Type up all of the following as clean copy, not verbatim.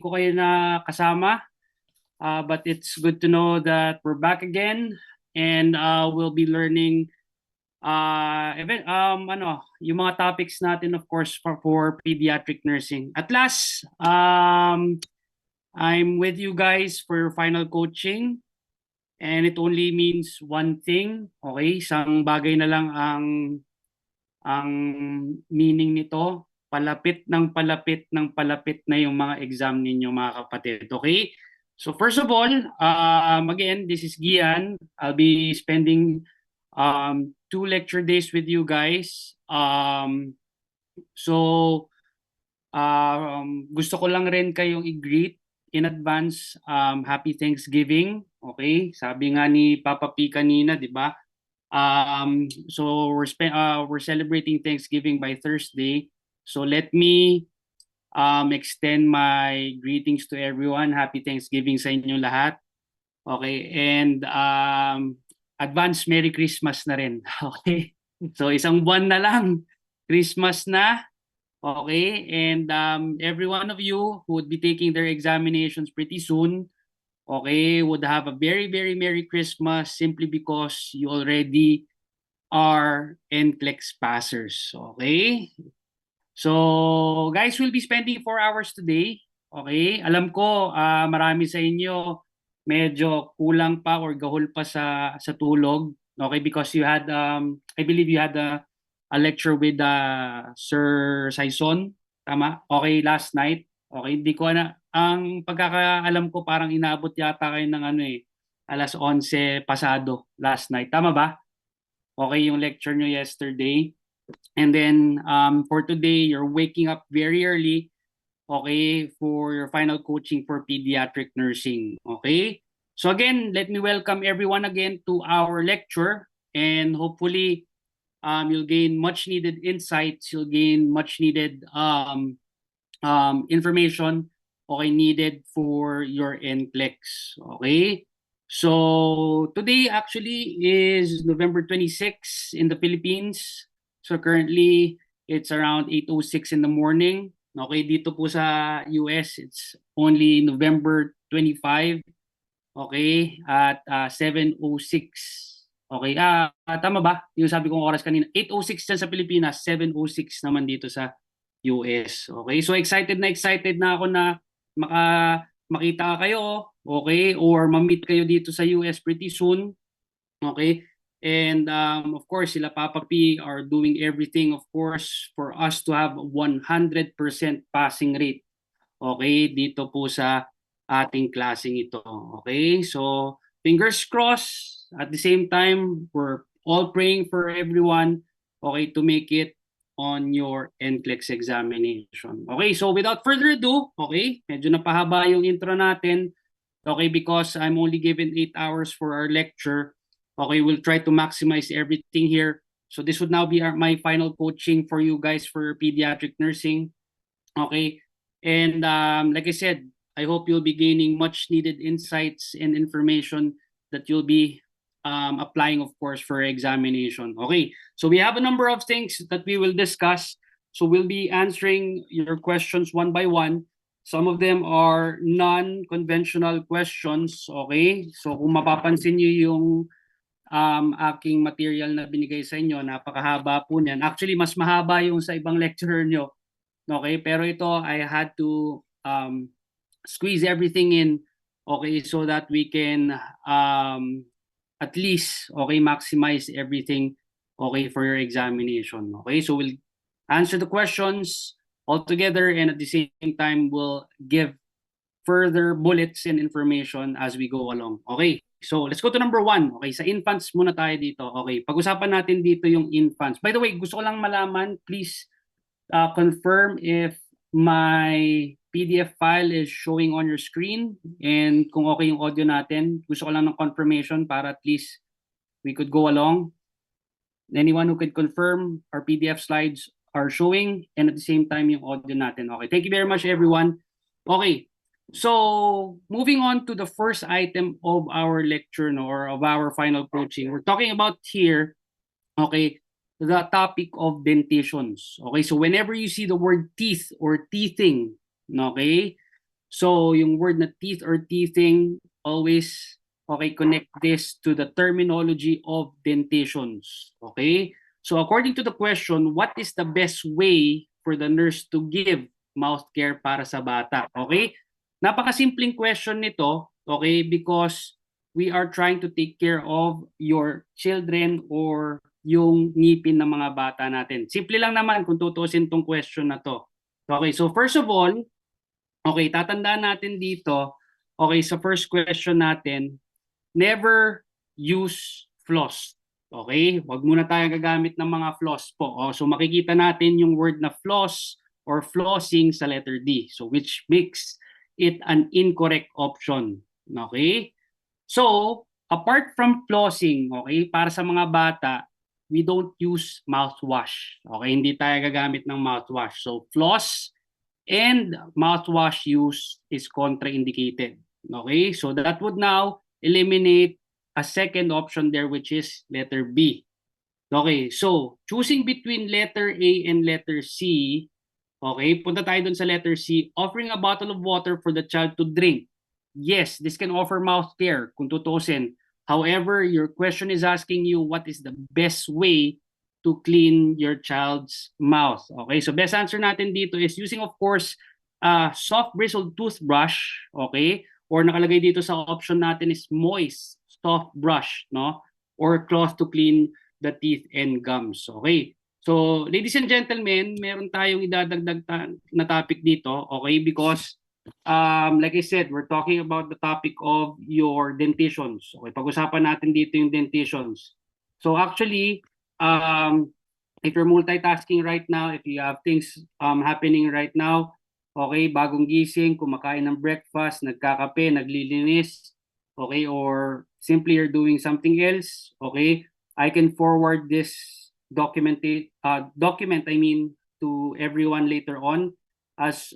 ko kayo na kasama. But it's good to know that we're back again and we'll be learning yung mga topics natin, of course, for pediatric nursing. At last, I'm with you guys for your final coaching, and it only means one thing. Okay, isang bagay na lang ang meaning nito. Palapit ng palapit ng palapit na yung mga exam ninyo, mga kapatid. Okay? So first of all, again, this is Gian. I'll be spending 2 lecture days with you guys. Gusto ko lang rin kayong i-greet in advance. Happy Thanksgiving. Okay? Sabi nga ni Papa P kanina, di ba? So we're celebrating Thanksgiving by Thursday. So let me extend my greetings to everyone. Happy Thanksgiving sa inyo lahat. Okay, and advance Merry Christmas na rin. Okay? So isang buwan na lang, Christmas na. Okay, and every one of you who would be taking their examinations pretty soon, okay, would have a very, very Merry Christmas simply because you already are NCLEX passers. Okay? So, guys, we'll be spending 4 hours today. Okay? Alam ko, marami sa inyo medyo kulang pa or gahol pa sa tulog. Okay? Because you had, I believe you had a lecture with Sir Saison. Tama? Okay, last night. Okay, hindi ko na, ang pagkakaalam ko parang inaabot yata kayo ng alas 11 pasado last night. Tama ba? Okay, yung lecture nyo yesterday. And then for today, you're waking up very early, okay, for your final coaching for pediatric nursing. Okay? So again, let me welcome everyone again to our lecture, and hopefully you'll gain much needed insights, you'll gain much needed information, okay, needed for your NCLEX. Okay? So today actually is November 26 in the Philippines. So currently it's around 8:06 in the morning. Okay, dito po sa US it's only November 25. Okay, at 7:06. Okay, tama ba? Yung sabi kong oras kanina, 8:06 dyan sa Pilipinas, 7:06 naman dito sa US. Okay, so excited na ako na makita kayo, okay, or ma-meet kayo dito sa US pretty soon. Okay, and of course sila Papa P are doing everything, of course, for us to have 100% passing rate, okay, dito po sa ating klaseng ito. Okay, so fingers crossed. At the same time, we're all praying for everyone, okay, to make it on your NCLEX examination. Okay, so without further ado, okay, medyo napahaba yung intro natin, okay, because I'm only given 8 hours for our lecture. Okay, we'll try to maximize everything here. So this would now be my final coaching for you guys for pediatric nursing. Okay, and like I said, I hope you'll be gaining much needed insights and information that you'll be applying, of course, for examination. Okay, so we have a number of things that we will discuss. So we'll be answering your questions one by one. Some of them are non-conventional questions. Okay, so kung mapapansin niyo yung aking material na binigay sa inyo, napakahaba po niyan. Actually, mas mahaba yung sa ibang lecturer nyo. Okay, pero ito, I had to squeeze everything in, okay, so that we can at least, okay, maximize everything, okay, for your examination. Okay, so we'll answer the questions all together, and at the same time, we'll give further bullets and information as we go along. Okay, so let's go to number 1. Okay, sa infants muna tayo dito. Okay, pag-usapan natin dito yung infants. By the way, gusto ko lang malaman, please confirm if my PDF file is showing on your screen and kung okay yung audio natin. Gusto ko lang ng confirmation para at least we could go along. Anyone who could confirm our PDF slides are showing and at the same time yung audio natin. Okay, thank you very much everyone. Okay, so moving on to the first item of our lecture, no, or of our final coaching. We're talking about here, okay, the topic of dentitions. Okay, so whenever you see the word teeth or teething, okay, So yung word na teeth or teething, always okay, connect this to the terminology of dentitions. Okay? So according to the question, what is the best way for the nurse to give mouth care para sa bata? Okay? Napakasimpleng question nito, okay? Because we are trying to take care of your children or yung ngipin ng mga bata natin. Simple lang naman kung tutusin tong question na to. Okay, so first of all, okay, tatandaan natin dito, okay, sa first question natin, never use floss. Okay? Huwag muna tayong gagamit ng mga floss po. Oh, so makikita natin yung word na floss or flossing sa letter D. So which makes it an incorrect option. Okay? So, apart from flossing, okay, para sa mga bata, we don't use mouthwash. Okay, hindi tayo gagamit ng mouthwash. So, floss and mouthwash use is contraindicated. Okay, so that would now eliminate a second option there, which is letter B. Okay, so choosing between letter A and letter C, okay, punta tayo dun sa letter C, offering a bottle of water for the child to drink. Yes, this can offer mouth care kung tutusin. However, your question is asking you what is the best way to clean your child's mouth. Okay, so best answer natin dito is using, of course, soft bristled toothbrush, okay? Or nakalagay dito sa option natin is moist soft brush, no? Or cloth to clean the teeth and gums. Okay? So, ladies and gentlemen, meron tayong idadagdag na topic dito, okay? Because like I said, we're talking about the topic of your dentitions. Okay, pag-usapan natin dito yung dentitions. So actually, if you're multitasking right now, if you have things happening right now, okay, bagong gising, kumakain ng breakfast, nagkakape, naglilinis, okay, or simply you're doing something else, okay, I can forward this document, I mean, to everyone later on as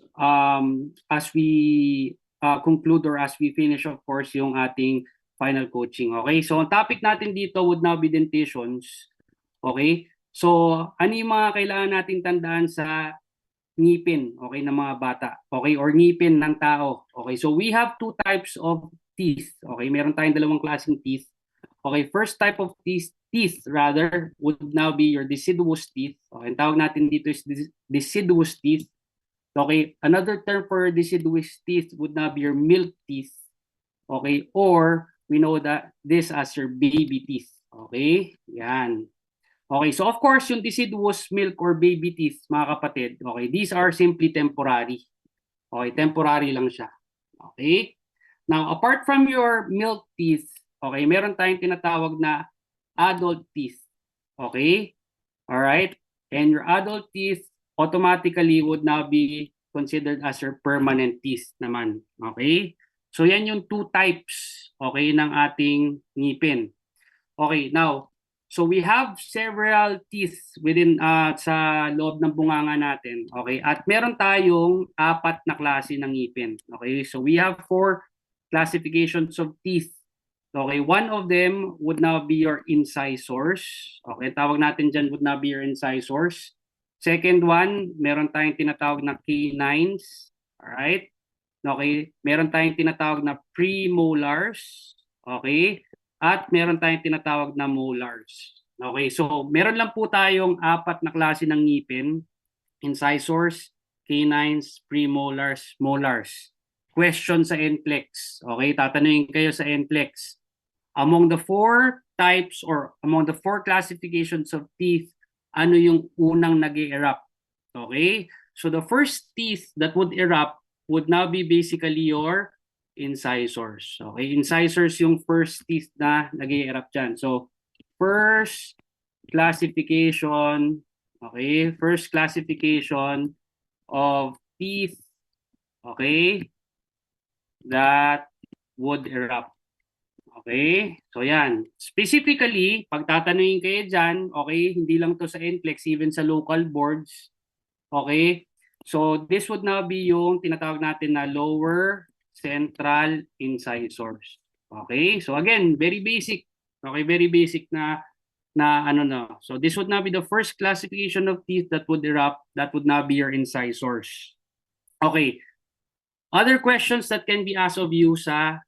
we conclude or as we finish, of course, yung ating final coaching. Okay, so ang topic natin dito would now be dentitions. Okay, so ano yung mga kailangan nating tandaan sa ngipin, okay, ng mga bata, okay, or ngipin ng tao. Okay, so we have two types of teeth. Okay, meron tayong dalawang klaseng teeth. Okay, first type of teeth rather would now be your deciduous teeth. Okay, ang tawag natin dito is deciduous teeth. Okay, another term for deciduous teeth would now be your milk teeth. Okay, or we know that this as your baby teeth. Okay, yan. Okay, so of course, yung deciduous milk or baby teeth, mga kapatid, okay, these are simply temporary. Okay, temporary lang siya. Okay? Now, apart from your milk teeth, okay, meron tayong tinatawag na adult teeth. Okay? All right? And your adult teeth automatically would now be considered as your permanent teeth naman. Okay? So yan yung two types, okay, ng ating ngipin. Okay, now, so we have several teeth within sa loob ng bunganga natin. Okay? At meron tayong apat na klase ng ngipin. Okay? So we have 4 classifications of teeth. Okay, one of them would now be your incisors. Okay, tawag natin dyan would now be your incisors. Second one, meron tayong tinatawag na canines. Alright? Okay, meron tayong tinatawag na premolars. Okay? At meron tayong tinatawag na molars. Okay, so meron lang po tayong 4 na klase ng ngipin. Incisors, canines, premolars, molars. Question sa NCLEX. Okay, tatanungin kayo sa NCLEX. Among the 4 types or among the 4 classifications of teeth, ano yung unang nag-erupt? Okay? So the first teeth that would erupt would now be basically your incisors. Okay? Incisors yung first teeth na nag-erupt dyan. So first classification, okay? First classification of teeth, okay, that would erupt. Okay? So yan. Specifically, pag tatanungin kayo dyan, okay, hindi lang to sa NCLEX, even sa local boards, okay? So this would now be yung tinatawag natin na lower central incisors. Okay? So again, very basic. Okay, very basic na ano na. So this would now be the first classification of teeth that would erupt. That would now be your incisors. Okay. Other questions that can be asked of you sa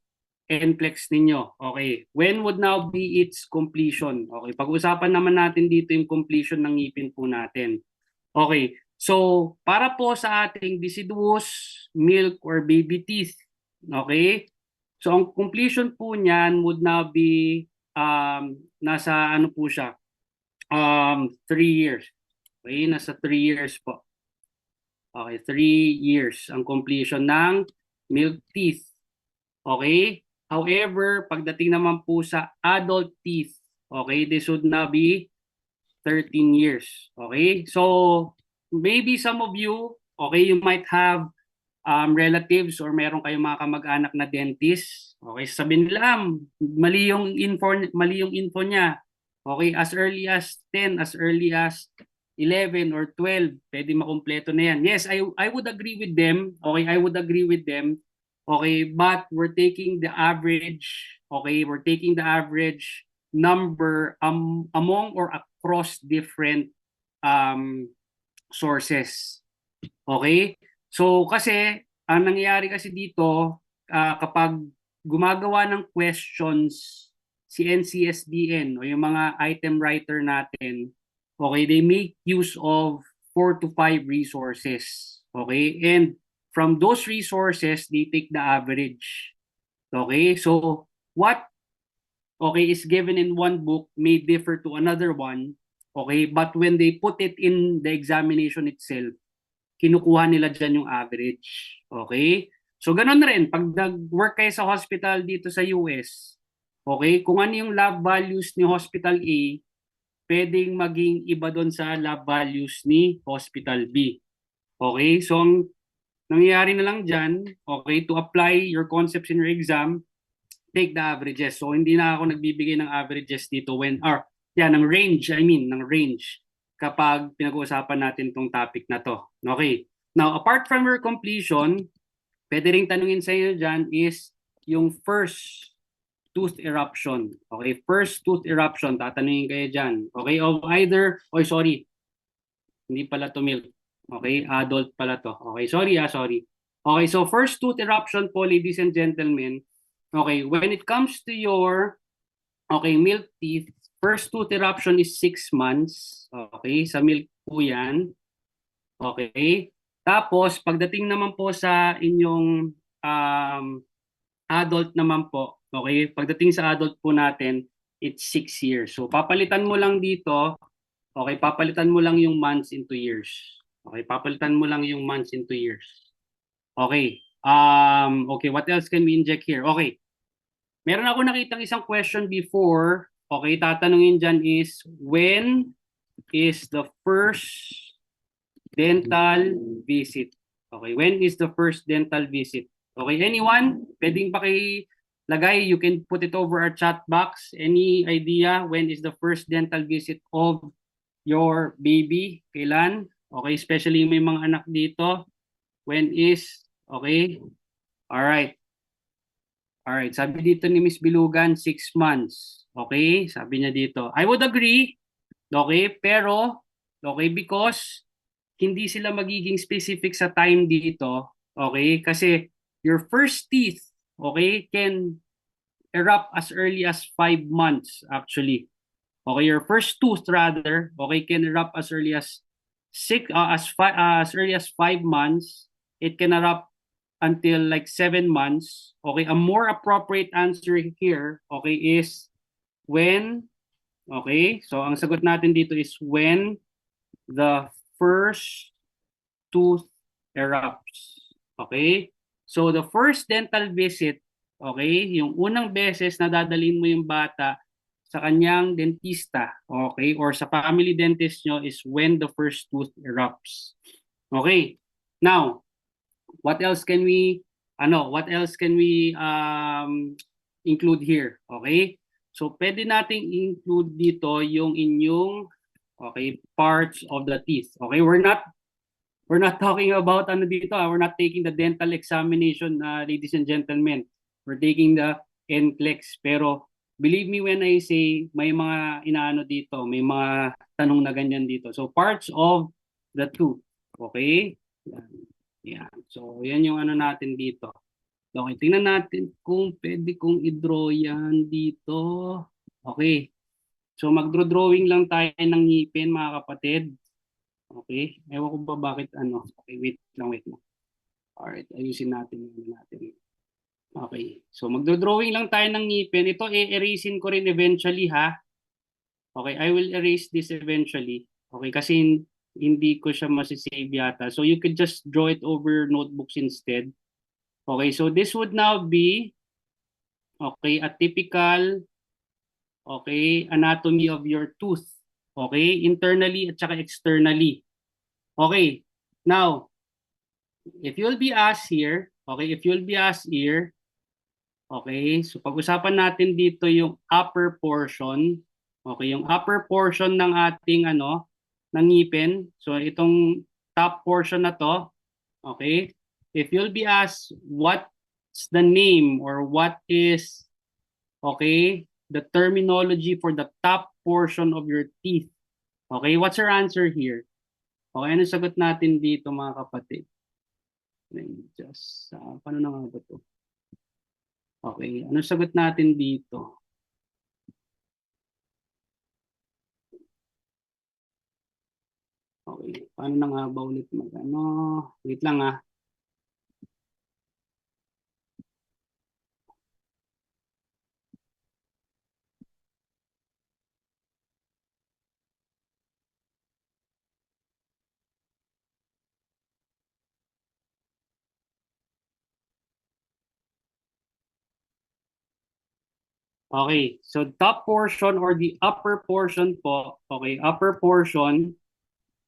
NCLEX ninyo. Okay. When would now be its completion? Okay. Pag-usapan naman natin dito yung completion ng ngipin po natin. Okay. So, para po sa ating deciduous, milk, or baby teeth, okay? So, ang completion po niyan would now be nasa ano po siya? 3 years. Okay, nasa 3 years po. Okay, 3 years ang completion ng milk teeth. Okay? However, pagdating naman po sa adult teeth, okay, this would now be 13 years. Okay? So, maybe some of you, okay, you might have relatives or meron kayong mga kamag-anak na dentist. Okay, sabihin nila, mali yung info niya. Okay, as early as 10, as early as 11 or 12, pwede makumpleto na yan. Yes, I would agree with them. Okay, I would agree with them. Okay, but we're taking the average. Okay, we're taking the average number among or across different sources. Okay? So kasi ang nangyayari kasi dito kapag gumagawa ng questions si NCSBN o yung mga item writer natin, okay, they make use of 4 to 5 resources. Okay? And from those resources, they take the average. Okay? So what is given in one book may differ to another one. Okay? But when they put it in the examination itself, kinukuha nila dyan yung average. Okay? So, ganun rin. Pag nag-work kayo sa hospital dito sa US, okay, kung ano yung lab values ni Hospital A, pwedeng maging iba doon sa lab values ni Hospital B. Okay? So, ang nangyayari na lang dyan, okay, to apply your concepts in your exam, take the averages. So, hindi na ako nagbibigay ng averages dito ng range, ng range kapag pinag-uusapan natin tong topic na to. Okay. Now, apart from your completion, pwede ring tanungin sa inyo dyan is yung first tooth eruption. Okay, first tooth eruption, tatanungin kayo dyan. Okay, of either, hindi pala to milk. Okay, adult pala to. Okay, sorry. Okay, so first tooth eruption po, ladies and gentlemen. Okay, when it comes to your, milk teeth, first tooth eruption is 6 months. Okay, sa milk po yan. Okay. Tapos, pagdating naman po sa inyong adult naman po, okay, pagdating sa adult po natin, it's 6 years. So, papalitan mo lang dito, okay, papalitan mo lang yung months into years. Okay, papalitan mo lang yung months into years. Okay. Okay, what else can we inject here? Okay. Meron ako nakitang isang question before. Okay, tatanungin dyan is, when is the first dental visit? Okay, when is the first dental visit? Okay, anyone? Pwedeng pakilagay, you can put it over our chat box. Any idea when is the first dental visit of your baby? Kailan? Okay, especially may mga anak dito. When is? Okay. All right. Alright, sabi dito ni Miss Bilugan, 6 months. Okay, sabi niya dito. I would agree, okay, pero, okay, because hindi sila magiging specific sa time dito, okay, kasi your first teeth, okay, can erupt as early as 5 months, actually. Okay, your first tooth, rather, okay, can erupt as early as as early as 5 months. It can erupt until like 7 months. Okay, a more appropriate answer here, okay, is when, okay, so ang sagot natin dito is when the first tooth erupts. Okay, so the first dental visit, okay, yung unang beses na dadalhin mo yung bata sa kanyang dentista, okay, or sa family dentist nyo is when the first tooth erupts. Okay, now, what else can we include here? Okay? So pwede nating include dito yung inyong parts of the teeth. Okay? We're not talking about we're not taking the dental examination, ladies and gentlemen. We're taking the NCLEX, pero believe me when I say may mga inaano dito, may mga tanong na ganyan dito. So parts of the tooth. Okay? Yan. So, yan yung ano natin dito. Okay, tingnan natin kung pwede kong i-draw yan dito. Okay. So, mag-drawing lang tayo ng ngipin, mga kapatid. Okay. Ewan ko ba bakit ano. Okay, wait lang. Alright, ayusin natin yung natin. Okay. So, mag-drawing lang tayo ng ngipin. Ito, erasein ko rin eventually, ha? Okay, I will erase this eventually. Okay, kasi hindi ko siya masisave yata. So, you could just draw it over notebooks instead. Okay, so this would now be, okay, a typical, okay, anatomy of your tooth. Okay, internally at saka externally. Okay, now, if you'll be asked here, okay, if you'll be asked here, okay, so pag-usapan natin dito yung upper portion. Okay, yung upper portion ng ating ano, ng ngipin. So itong top portion na to, okay? If you'll be asked what's the name or what is, okay, the terminology for the top portion of your teeth. Okay, what's your answer here? Okay, ano sagot natin dito mga kapatid? Just, paano na nga ba to? Okay, ano sagot natin dito? Okay, paano na nga ba ulit ano? Wait lang ah. Okay, so top portion or the upper portion po, okay, upper portion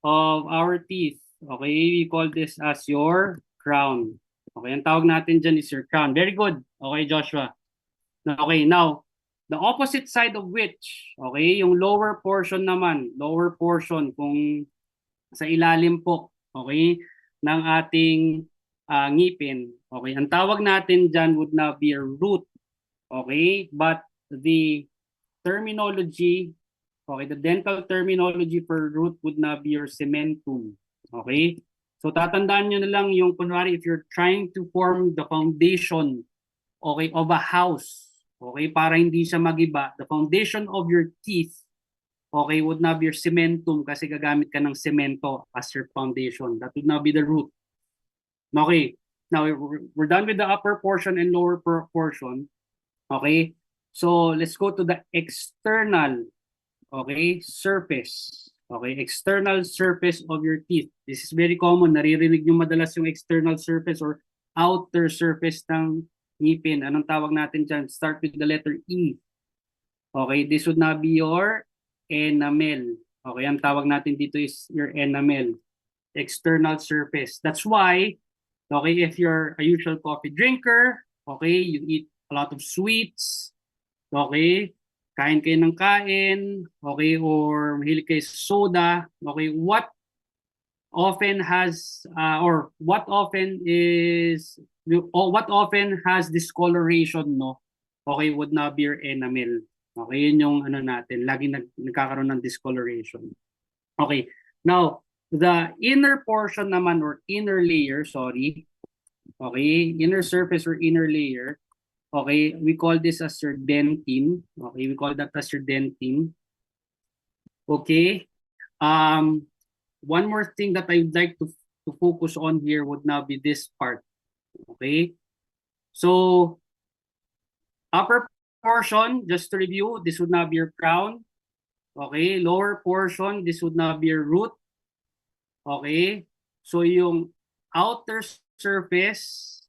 of our teeth. Okay, we call this as your crown. Okay, ang tawag natin dyan is your crown. Very good. Okay, Joshua. Okay, now, the opposite side of which, okay, yung lower portion naman, lower portion, kung sa ilalim po, okay, ng ating ngipin. Okay, ang tawag natin dyan would now be a root. Okay, but the terminology, okay, the dental terminology for root would not be your cementum. Okay? So tatandaan nyo na lang yung kunwari if you're trying to form the foundation, okay, of a house, okay, para hindi siya magiba, the foundation of your teeth, okay, would not be your cementum kasi gagamit ka ng semento as your foundation. That would not be the root. Okay. Now, we're done with the upper portion and lower portion. Okay? So, let's go to the external, okay, surface. Okay, external surface of your teeth. This is very common. Naririnig nyo madalas yung external surface or outer surface ng ngipin. Anong tawag natin dyan? Start with the letter E. Okay, this would not be your enamel. Okay, ang tawag natin dito is your enamel. External surface. That's why, okay, if you're a usual coffee drinker, okay, you eat a lot of sweets, okay, kain kayo ng kain, okay, or mahilig kayo sa soda, okay, what often has, or what often is, or what often has discoloration, no, okay, would not be your enamel. Okay, yun yung ano natin, laging nagkakaroon ng discoloration. Okay, now, the inner portion naman or inner layer, sorry, okay, inner surface or inner layer, okay, we call this as your dentine. Okay, we call that as your dentine. Okay. One more thing that I would like to focus on here would now be this part. Okay. So, upper portion, just to review, this would now be your crown. Okay. Lower portion, this would now be your root. Okay. So, yung outer surface,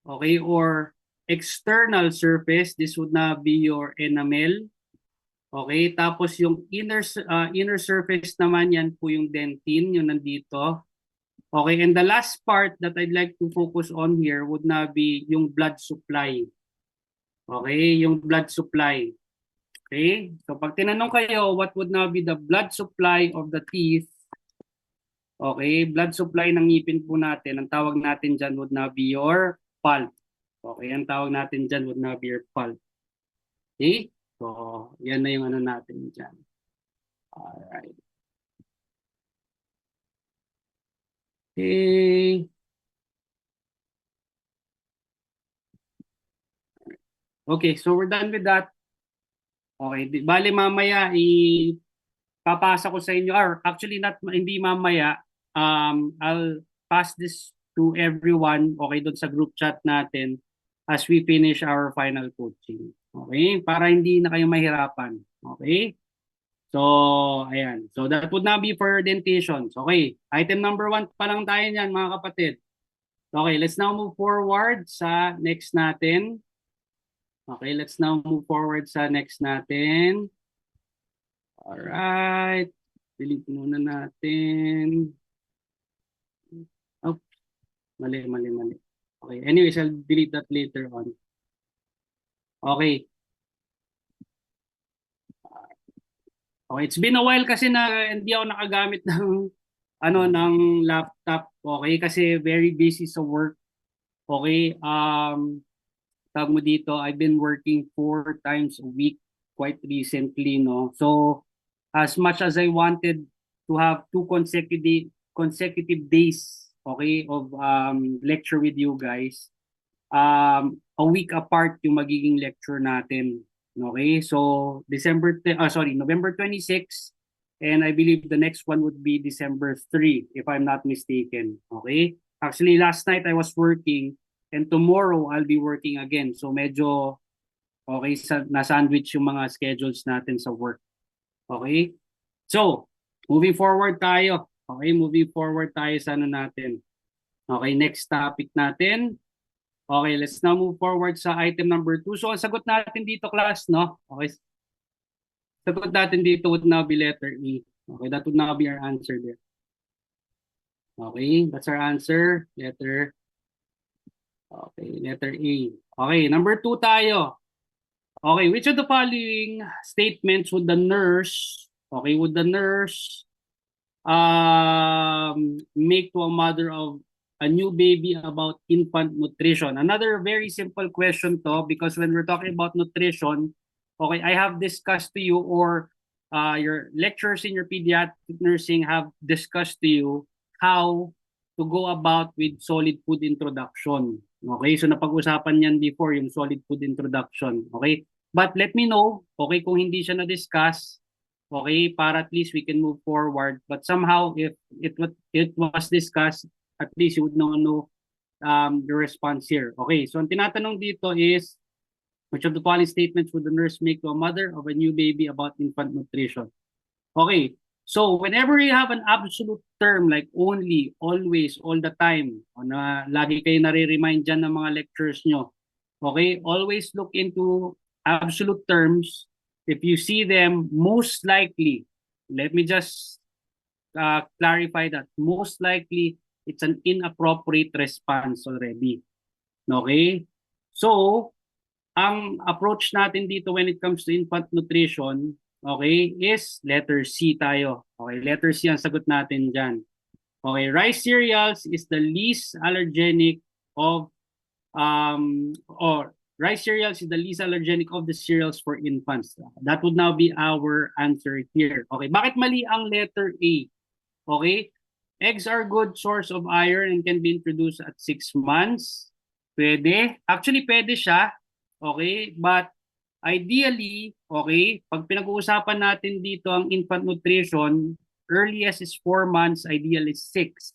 okay, or external surface, this would now be your enamel. Okay, tapos yung inner surface naman yan po yung dentine, yung nandito. Okay, and the last part that I'd like to focus on here would na be yung blood supply. Okay, yung blood supply. Okay, so pag tinanong kayo, what would now be the blood supply of the teeth? Okay, blood supply ng ngipin po natin, ang tawag natin dyan would now be your pulp. Okay, ang tawag natin dyan would now be your pulp. Okay, so yan na yung ano natin dyan. Alright. Okay. Okay, so we're done with that. Okay, bale mamaya ipapasa ko sa inyo, or actually not, hindi mamaya, I'll pass this to everyone, okay, doon sa group chat natin as we finish our final coaching. Okay, para hindi na kayo mahirapan. Okay? So, ayan. So, that would now be for dentitions. Okay. Item number 1 pa lang tayo niyan, mga kapatid. Okay, let's now move forward sa next natin. Okay, let's now move forward sa next natin. Alright. Delete muna natin. Oh, mali. Okay, anyways, I'll delete that later on. Okay. Okay, it's been a while kasi na hindi ako nakagamit ng ng laptop. Okay, kasi very busy sa work. Okay, tawag mo dito, I've been working 4 times a week quite recently, no? So, as much as I wanted to have 2 consecutive days, okay, of lecture with you guys, a week apart yung magiging lecture natin. Okay? So, November 26, and I believe the next one would be December 3, if I'm not mistaken. Okay? Actually, last night I was working, and tomorrow I'll be working again. So, medyo okay, na-sandwich yung mga schedules natin sa work. Okay? So, moving forward tayo. Okay, moving forward tayo sa natin. Okay, next topic natin. Okay, let's now move forward sa item number 2. So, ang sagot natin dito, class, no? Okay. Sagot natin dito would now be letter E. Okay, that would now be our answer there. Okay, that's our answer. Letter E. Okay, number 2 tayo. Okay, which of the following statements would the nurse make to a mother of a new baby about infant nutrition? Another very simple question to, because when we're talking about nutrition, okay, I have discussed to you, or your lecturers in your pediatric nursing have discussed to you how to go about with solid food introduction. Okay, so napag-usapan yan before, yung solid food introduction. Okay, but let me know, okay, kung hindi siya na-discuss, okay, para at least we can move forward. But somehow, if it was discussed, at least you would know the response here. Okay, so ang tinatanong dito is, which of the following statements would the nurse make to a mother of a new baby about infant nutrition? Okay, so whenever you have an absolute term like only, always, all the time, na lagi kayo nare-remind dyan ng mga lectures nyo, okay, always look into absolute terms. If you see them, most likely, let me just clarify that, most likely, it's an inappropriate response already. Okay? So, ang approach natin dito when it comes to infant nutrition, okay, is letter C tayo. Okay, letter C ang sagot natin dyan. Okay, rice cereals is the least allergenic of rice cereals is the least allergenic of the cereals for infants. That would now be our answer here. Okay, bakit mali ang letter A? Okay, eggs are good source of iron and can be introduced at 6 months. Pwede. Actually, pwede siya. Okay, but ideally, okay, pag pinag-uusapan natin dito ang infant nutrition, earliest is 4 months, ideal is 6.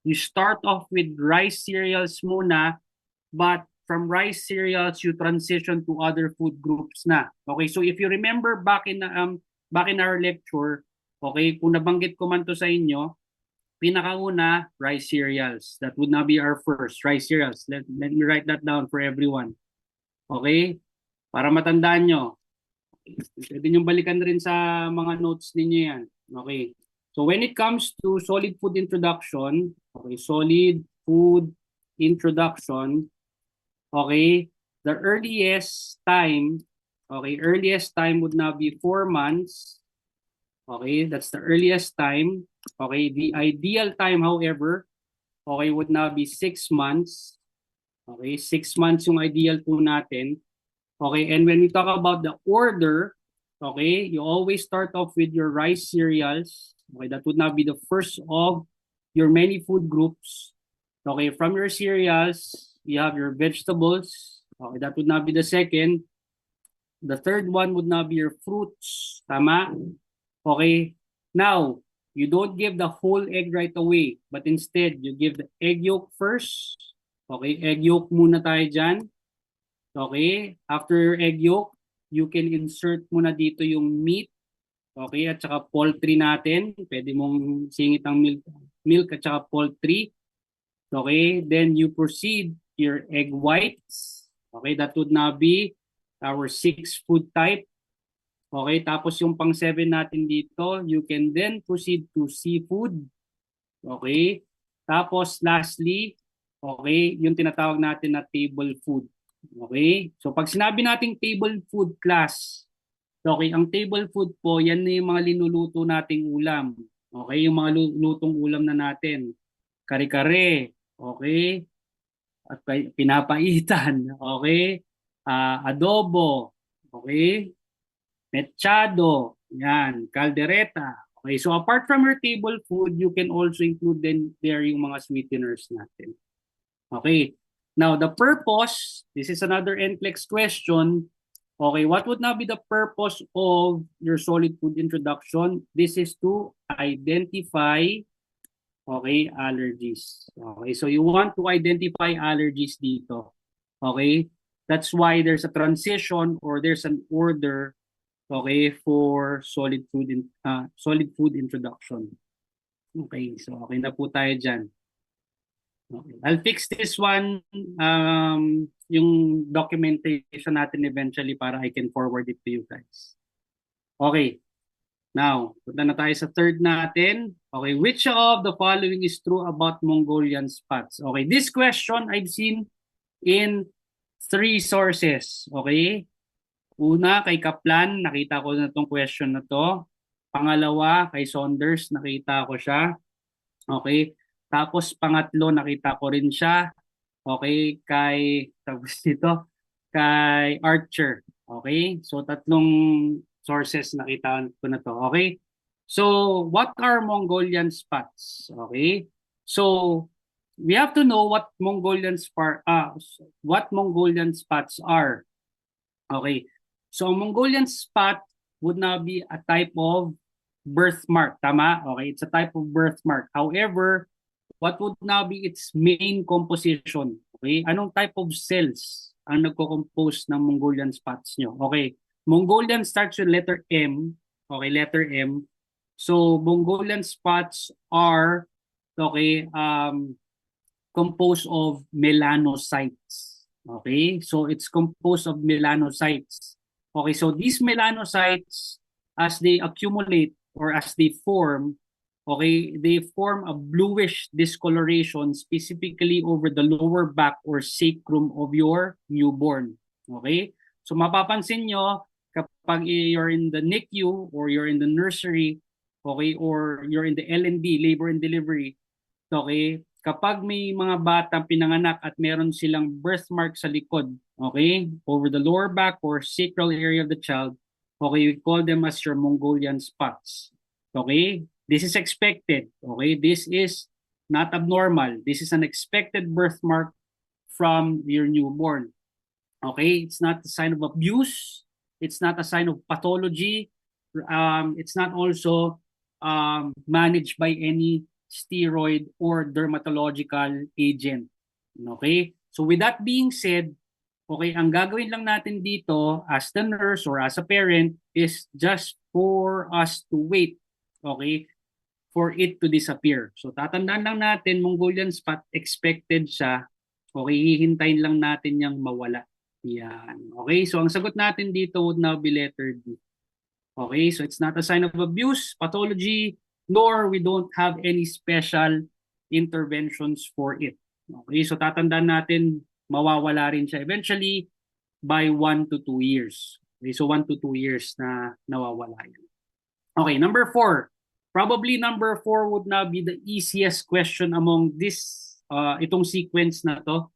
You start off with rice cereals muna, but from rice cereals, you transition to other food groups na. Okay, so if you remember back in our lecture, okay, kung nabanggit ko man to sa inyo, pinakauna, rice cereals. That would now be our first, rice cereals. Let me write that down for everyone. Okay? Para matandaan nyo. Pwede nyo balikan rin sa mga notes ninyo yan. Okay. So when it comes to solid food introduction, okay, solid food introduction, okay, the earliest time would now be 4 months. Okay, that's the earliest time. Okay, the ideal time, however, okay, would now be 6 months. Okay, 6 months yung ideal po natin. Okay, and when we talk about the order, okay, you always start off with your rice cereals. Okay, that would now be the first of your many food groups. Okay, from your cereals, you have your vegetables. Okay, that would not be the second. The third one would not be your fruits. Tama? Okay. Now, you don't give the whole egg right away, but instead, you give the egg yolk first. Okay, egg yolk muna tayo dyan. Okay, after your egg yolk, you can insert muna dito yung meat. Okay, at saka poultry natin. Pwede mong singit ang milk at saka poultry. Okay, then you proceed your egg whites. Okay, that would now be our 6 food type. Okay, tapos yung pang 7 natin dito, you can then proceed to seafood. Okay, tapos lastly, okay, yung tinatawag natin na table food. Okay, so pag sinabi nating table food class, okay, ang table food po, yan na yung mga linuluto nating ulam. Okay, yung mga lutong ulam na natin. Kare-kare, okay, at pinapaitan, okay, adobo, okay, mechado, yan, caldereta. Okay, so apart from your table food, you can also include then there yung mga sweeteners natin. Okay, now the purpose, this is another NCLEX question. Okay, what would now be the purpose of your solid food introduction? This is to identify, okay, allergies. Okay, so you want to identify allergies dito. Okay, that's why there's a transition or there's an order, okay, for solid food introduction. Okay, so okay na po tayo dyan. Okay. I'll fix this one, yung documentation natin eventually para I can forward it to you guys. Okay, now, punta na tayo sa third natin. Okay, which of the following is true about Mongolian spots? Okay, this question I've seen in 3 sources. Okay, una, kay Kaplan, nakita ko na itong question na to. Pangalawa, kay Saunders, nakita ko siya. Okay. Tapos pangatlo, nakita ko rin siya. Okay. Tapos dito, kay Archer. Okay. So, tatlong sources nakita ko na to. Okay. So, what are Mongolian spots? Okay. So, we have to know what Mongolian spots are. Okay. So, a Mongolian spot would now be a type of birthmark. Tama? Okay, it's a type of birthmark. However, what would now be its main composition? Okay, anong type of cells ang nagko-compose ng Mongolian spots nyo? Okay, Mongolian starts with letter M. Okay, letter M. So, Mongolian spots are, okay, composed of melanocytes. Okay, so it's composed of melanocytes. Okay, so these melanocytes, as they accumulate or as they form, okay, they form a bluish discoloration specifically over the lower back or sacrum of your newborn. Okay, so mapapansin nyo, kapag you're in the NICU or you're in the nursery, okay, or you're in the LND, labor and delivery, okay, kapag may mga batang pinanganak at meron silang birthmark sa likod, okay, over the lower back or sacral area of the child, okay, we call them as your Mongolian spots. Okay, this is expected. Okay, this is not abnormal. This is an expected birthmark from your newborn. Okay, it's not a sign of abuse. It's not a sign of pathology. It's not also managed by any steroid or dermatological agent. Okay? So with that being said, okay, ang gagawin lang natin dito as the nurse or as a parent is just for us to wait, okay, for it to disappear. So tatandaan lang natin, Mongolian spot, expected siya. Okay, hihintayin lang natin yang mawala. Yan. Okay, so ang sagot natin dito would now be letter D. Okay, so it's not a sign of abuse, pathology, nor we don't have any special interventions for it. Okay, so tatandaan natin, mawawala rin siya eventually by 1 to 2 years. Okay, so 1 to 2 years na nawawala yan. Okay, number 4. Probably number 4 would now be the easiest question among this, itong sequence na to.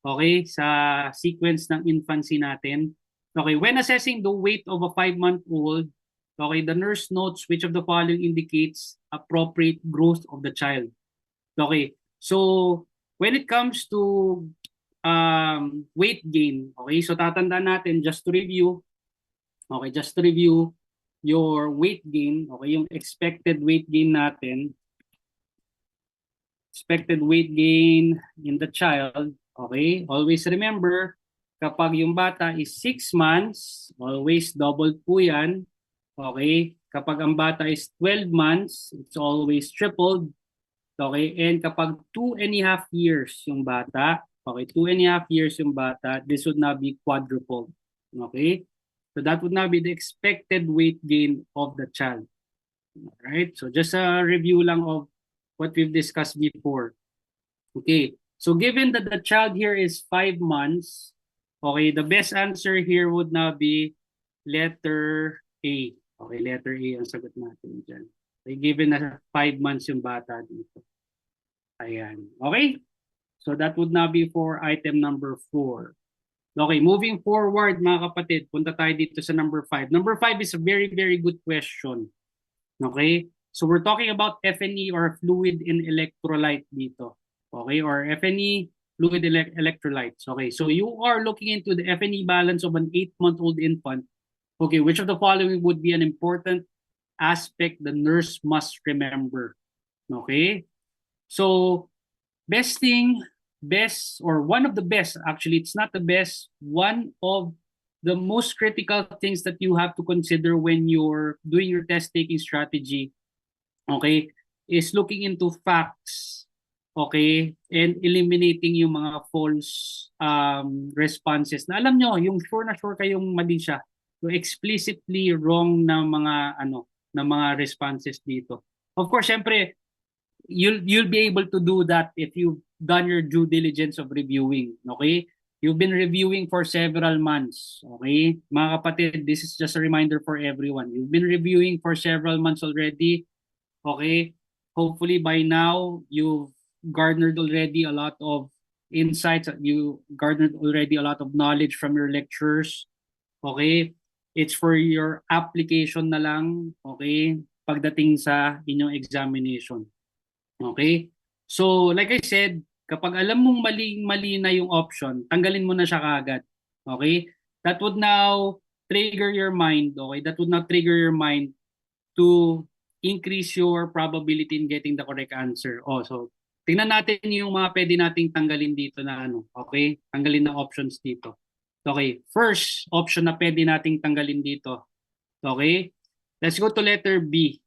Okay, sa sequence ng infancy natin. Okay, when assessing the weight of a 5-month-old, okay, the nurse notes which of the following indicates appropriate growth of the child. Okay, so when it comes to weight gain. Okay, so tatandaan natin just to review. Okay, just to review your weight gain. Okay, yung expected weight gain natin. Expected weight gain in the child. Okay, always remember, kapag yung bata is 6 months, always double po yan. Okay, kapag ang bata is 12 months, it's always tripled. Okay, and kapag 2.5 years yung bata, okay, 2.5 years yung bata, this would now be quadrupled. Okay, so that would now be the expected weight gain of the child. Alright, so just a review lang of what we've discussed before. Okay, so given that the child here is 5 months, okay, the best answer here would now be letter A. Okay, letter A ang sagot natin dyan. Okay, given na 5 months yung bata dito. Ayan. Okay, so that would now be for item number 4. Okay, moving forward mga kapatid, punta tayo dito sa number 5. Number 5 is a very, very good question. Okay? So we're talking about FNE or fluid in electrolyte dito. Okay? Or FNE, fluid electrolytes. Okay, so you are looking into the FNE balance of an 8-month-old infant. Okay, which of the following would be an important aspect the nurse must remember? Okay? So, best thing, best, or one of the best, actually, it's not the best, one of the most critical things that you have to consider when you're doing your test taking strategy, okay, is looking into facts, okay, and eliminating yung mga false responses. Na alam nyo, yung sure na sure kayong mali siya. So explicitly wrong na mga na mga responses dito. Of course, syempre, you'll be able to do that if you've done your due diligence of reviewing, okay? You've been reviewing for several months, okay? Mga kapatid, this is just a reminder for everyone. You've been reviewing for several months already, okay? Hopefully by now, you've garnered already a lot of insights. You garnered already a lot of knowledge from your lectures, okay? It's for your application na lang, okay? Pagdating sa inyong examination. Okay? So, like I said, kapag alam mong mali na yung option, tanggalin mo na siya kaagad. Okay? That would now trigger your mind, okay? That would now trigger your mind to increase your probability in getting the correct answer. Oh, so tingnan natin yung mga pwede nating tanggalin dito na okay? Tanggalin na options dito. Okay, first option na pwede nating tanggalin dito. Okay? Let's go to letter B.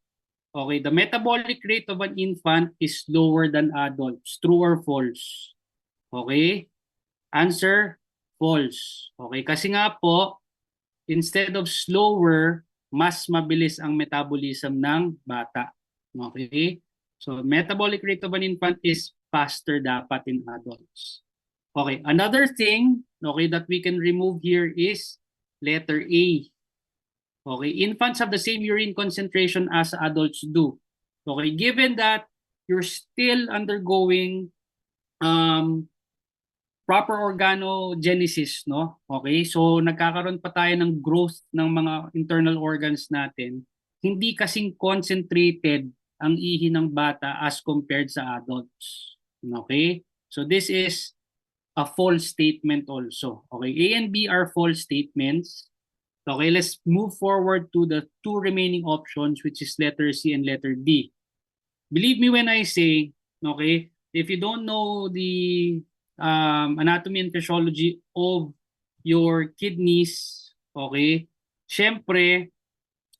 Okay, the metabolic rate of an infant is lower than adults. True or false? Okay? Answer, false. Okay, kasi nga po, instead of slower, mas mabilis ang metabolism ng bata. Okay? So, metabolic rate of an infant is faster dapat in adults. Okay, another thing, okay, that we can remove here is letter A. Okay, infants have the same urine concentration as adults do. Okay, given that you're still undergoing proper organogenesis, no? Okay, so nagkakaroon pa tayo ng growth ng mga internal organs natin. Hindi kasing concentrated ang ihi ng bata as compared sa adults. Okay? So this is a false statement also. Okay, A and B are false statements. Okay, let's move forward to the two remaining options, which is letter C and letter D. Believe me when I say, okay, if you don't know the anatomy and physiology of your kidneys, okay, syempre,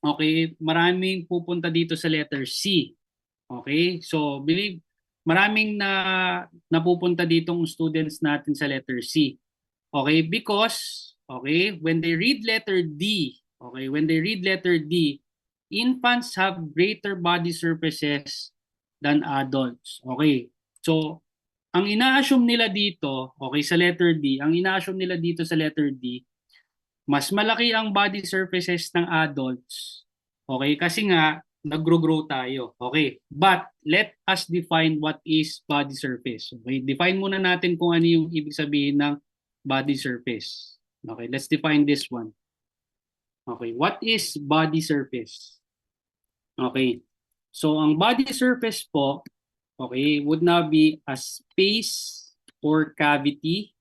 okay, maraming pupunta dito sa letter C. Okay, so believe, maraming napupunta ditong students natin sa letter C. Okay, because okay, when they read letter D, okay, when they read letter D, infants have greater body surfaces than adults. Okay. So, ang ina-assume nila dito, okay, sa letter D, ang ina-assume nila dito sa letter D, mas malaki ang body surfaces ng adults. Okay, kasi nga nagro-grow tayo. Okay. But let us define what is body surface. Okay, define muna natin kung ano yung ibig sabihin ng body surface. Okay, let's define this one. Okay, what is body surface? Okay, so ang body surface po, okay, would now be a space or cavity,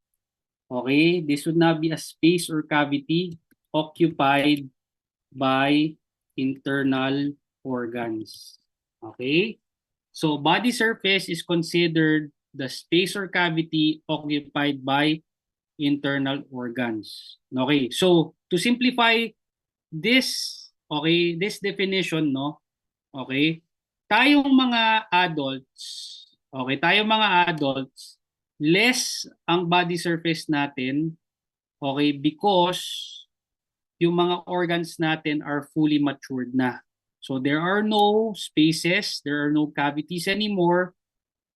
Okay, this would not be a space or cavity occupied by internal organs. Okay, so body surface is considered the space or cavity occupied by internal organs. Okay, so to simplify this definition, no? Okay, tayong mga adults, less ang body surface natin, okay, because yung mga organs natin are fully matured na. So there are no spaces, there are no cavities anymore,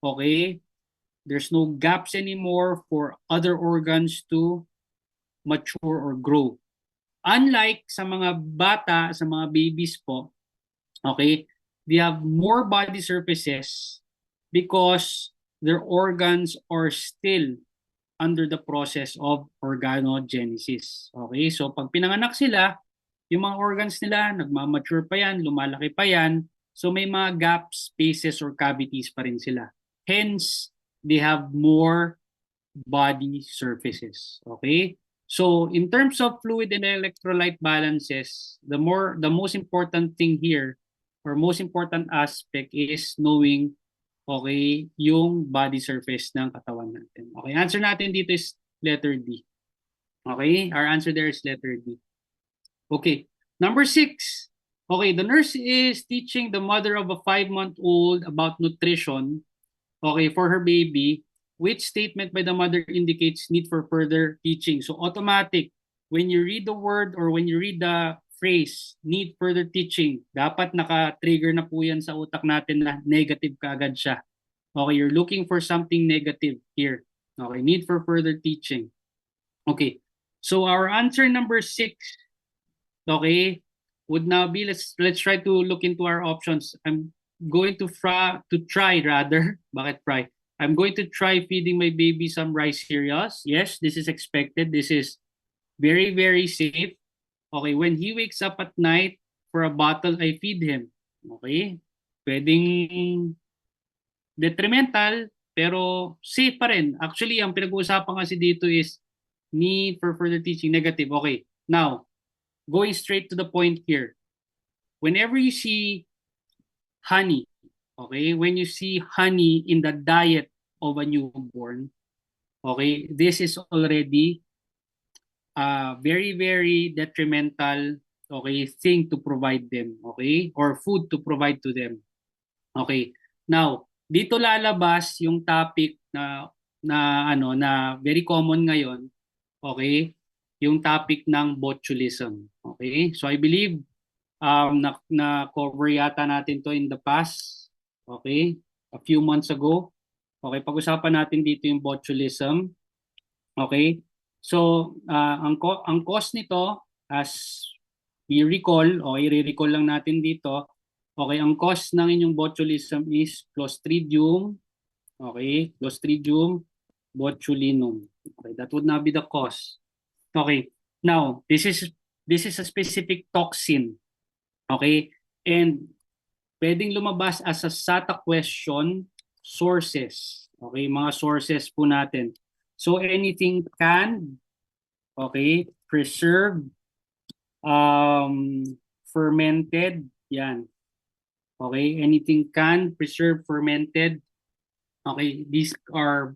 okay? There's no gaps anymore for other organs to mature or grow. Unlike sa mga bata, sa mga babies po, okay, they have more body surfaces because their organs are still under the process of organogenesis. Okay, so pag pinanganak sila, yung mga organs nila, nagmamature pa yan, lumalaki pa yan, so may mga gaps, spaces, or cavities pa rin sila. Hence, they have more body surfaces. Okay? So, in terms of fluid and electrolyte balances, the most important thing here, or most important aspect is knowing, okay, yung body surface ng katawan natin. Okay, answer natin dito is letter D. Okay, our answer there is letter D. Okay, number 6. Okay, the nurse is teaching the mother of a 5-month-old about nutrition, okay, for her baby. Which statement by the mother indicates need for further teaching? So automatic, when you read the word or when you read the phrase, need further teaching, dapat naka-trigger na po yan sa utak natin na negative kaagad siya. Okay, you're looking for something negative here. Okay, need for further teaching. Okay, so our answer number 6, okay, would now be, let's try to look into our options. I'm going to try rather, bakit try? I'm going to try feeding my baby some rice cereals. Yes, this is expected. This is very, very safe. Okay, when he wakes up at night for a bottle, I feed him. Okay, pwedeng detrimental, pero safe pa rin. Actually, ang pinag-uusapan kasi dito is need for further teaching, negative. Okay, now, going straight to the point here. Whenever you see honey, okay, when you see honey in the diet of a newborn, okay, this is already a very, very detrimental, okay, thing to provide them, okay, or food to provide to them. Okay, now, dito lalabas yung topic na very common ngayon, okay, yung topic ng botulism. Okay, so I believe na cover yata natin to in the past, okay, a few months ago. Okay, pag-usapan natin dito yung botulism. Okay, so ang cause nito, as we recall, o i-recall lang natin dito, okay, ang cause ng inyong botulism is Clostridium, okay, Clostridium botulinum. Okay, that would not be the cause. Okay, now this is a specific toxin. Okay, and pwedeng lumabas as a SATA question, sources. Okay, mga sources po natin. So anything canned, okay, preserved, fermented, yan. Okay, anything canned, preserved, fermented. Okay, these are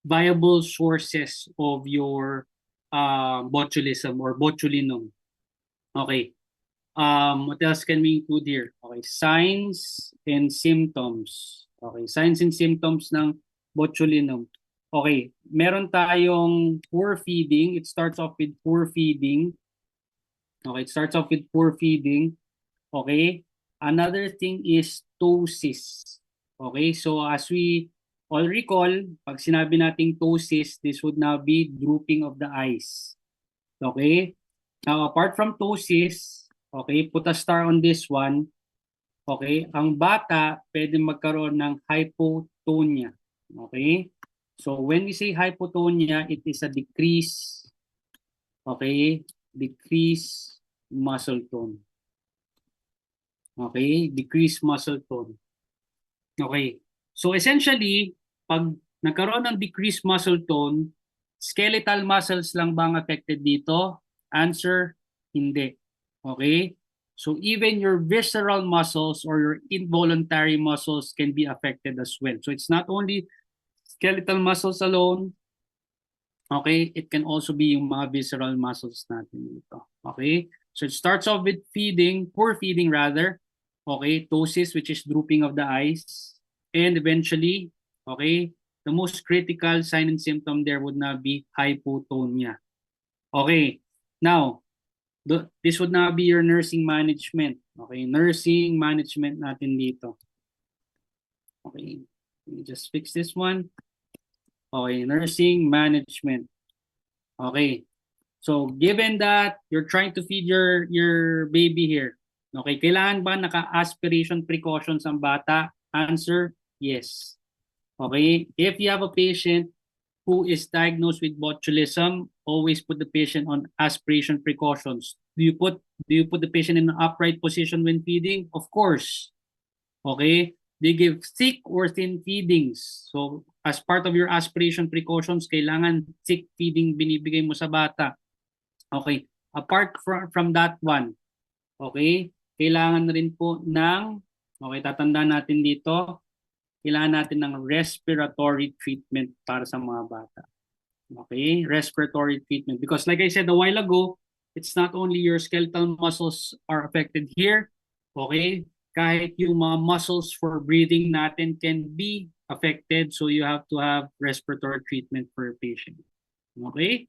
viable sources of your botulism or botulinum. Okay. What else can we include here? Okay, signs and symptoms. Okay, signs and symptoms ng botulinum. Okay, meron tayong poor feeding. It starts off with poor feeding. Okay, it starts off with poor feeding. Okay, another thing is ptosis. Okay, so as we all recall, pag sinabi nating ptosis, this would now be drooping of the eyes. Okay, now apart from ptosis, okay, put a star on this one. Okay, ang bata pwede magkaroon ng hypotonia. Okay, so when we say hypotonia, it is a decrease, okay, decrease muscle tone. Okay, decrease muscle tone. Okay, so essentially, pag nagkaroon ng decreased muscle tone, skeletal muscles lang bang affected dito? Answer, hindi. Okay? So even your visceral muscles or your involuntary muscles can be affected as well. So it's not only skeletal muscles alone, okay? It can also be yung mga visceral muscles natin dito. Okay? So it starts off with feeding, poor feeding rather. Okay? Ptosis, which is drooping of the eyes. And eventually, okay, the most critical sign and symptom there would now be hypotonia. Okay. Now, this would now be your nursing management. Okay, nursing management natin dito. Okay, let me just fix this one. Okay, nursing management. Okay, so given that you're trying to feed your baby here, okay, kailangan ba naka-aspiration precautions ang bata? Answer, yes. Okay, if you have a patient who is diagnosed with botulism, always put the patient on aspiration precautions. Do you put the patient in an upright position when feeding? Of course. Okay? They give thick or thin feedings. So as part of your aspiration precautions, kailangan thick feeding binibigay mo sa bata. Okay? Apart from that one, okay? Kailangan na rin po ng, okay, tatandaan natin dito, kailangan natin ng respiratory treatment para sa mga bata. Okay, respiratory treatment. Because like I said a while ago, it's not only your skeletal muscles are affected here. Okay, kahit yung mga muscles for breathing natin can be affected. So you have to have respiratory treatment for a patient. Okay,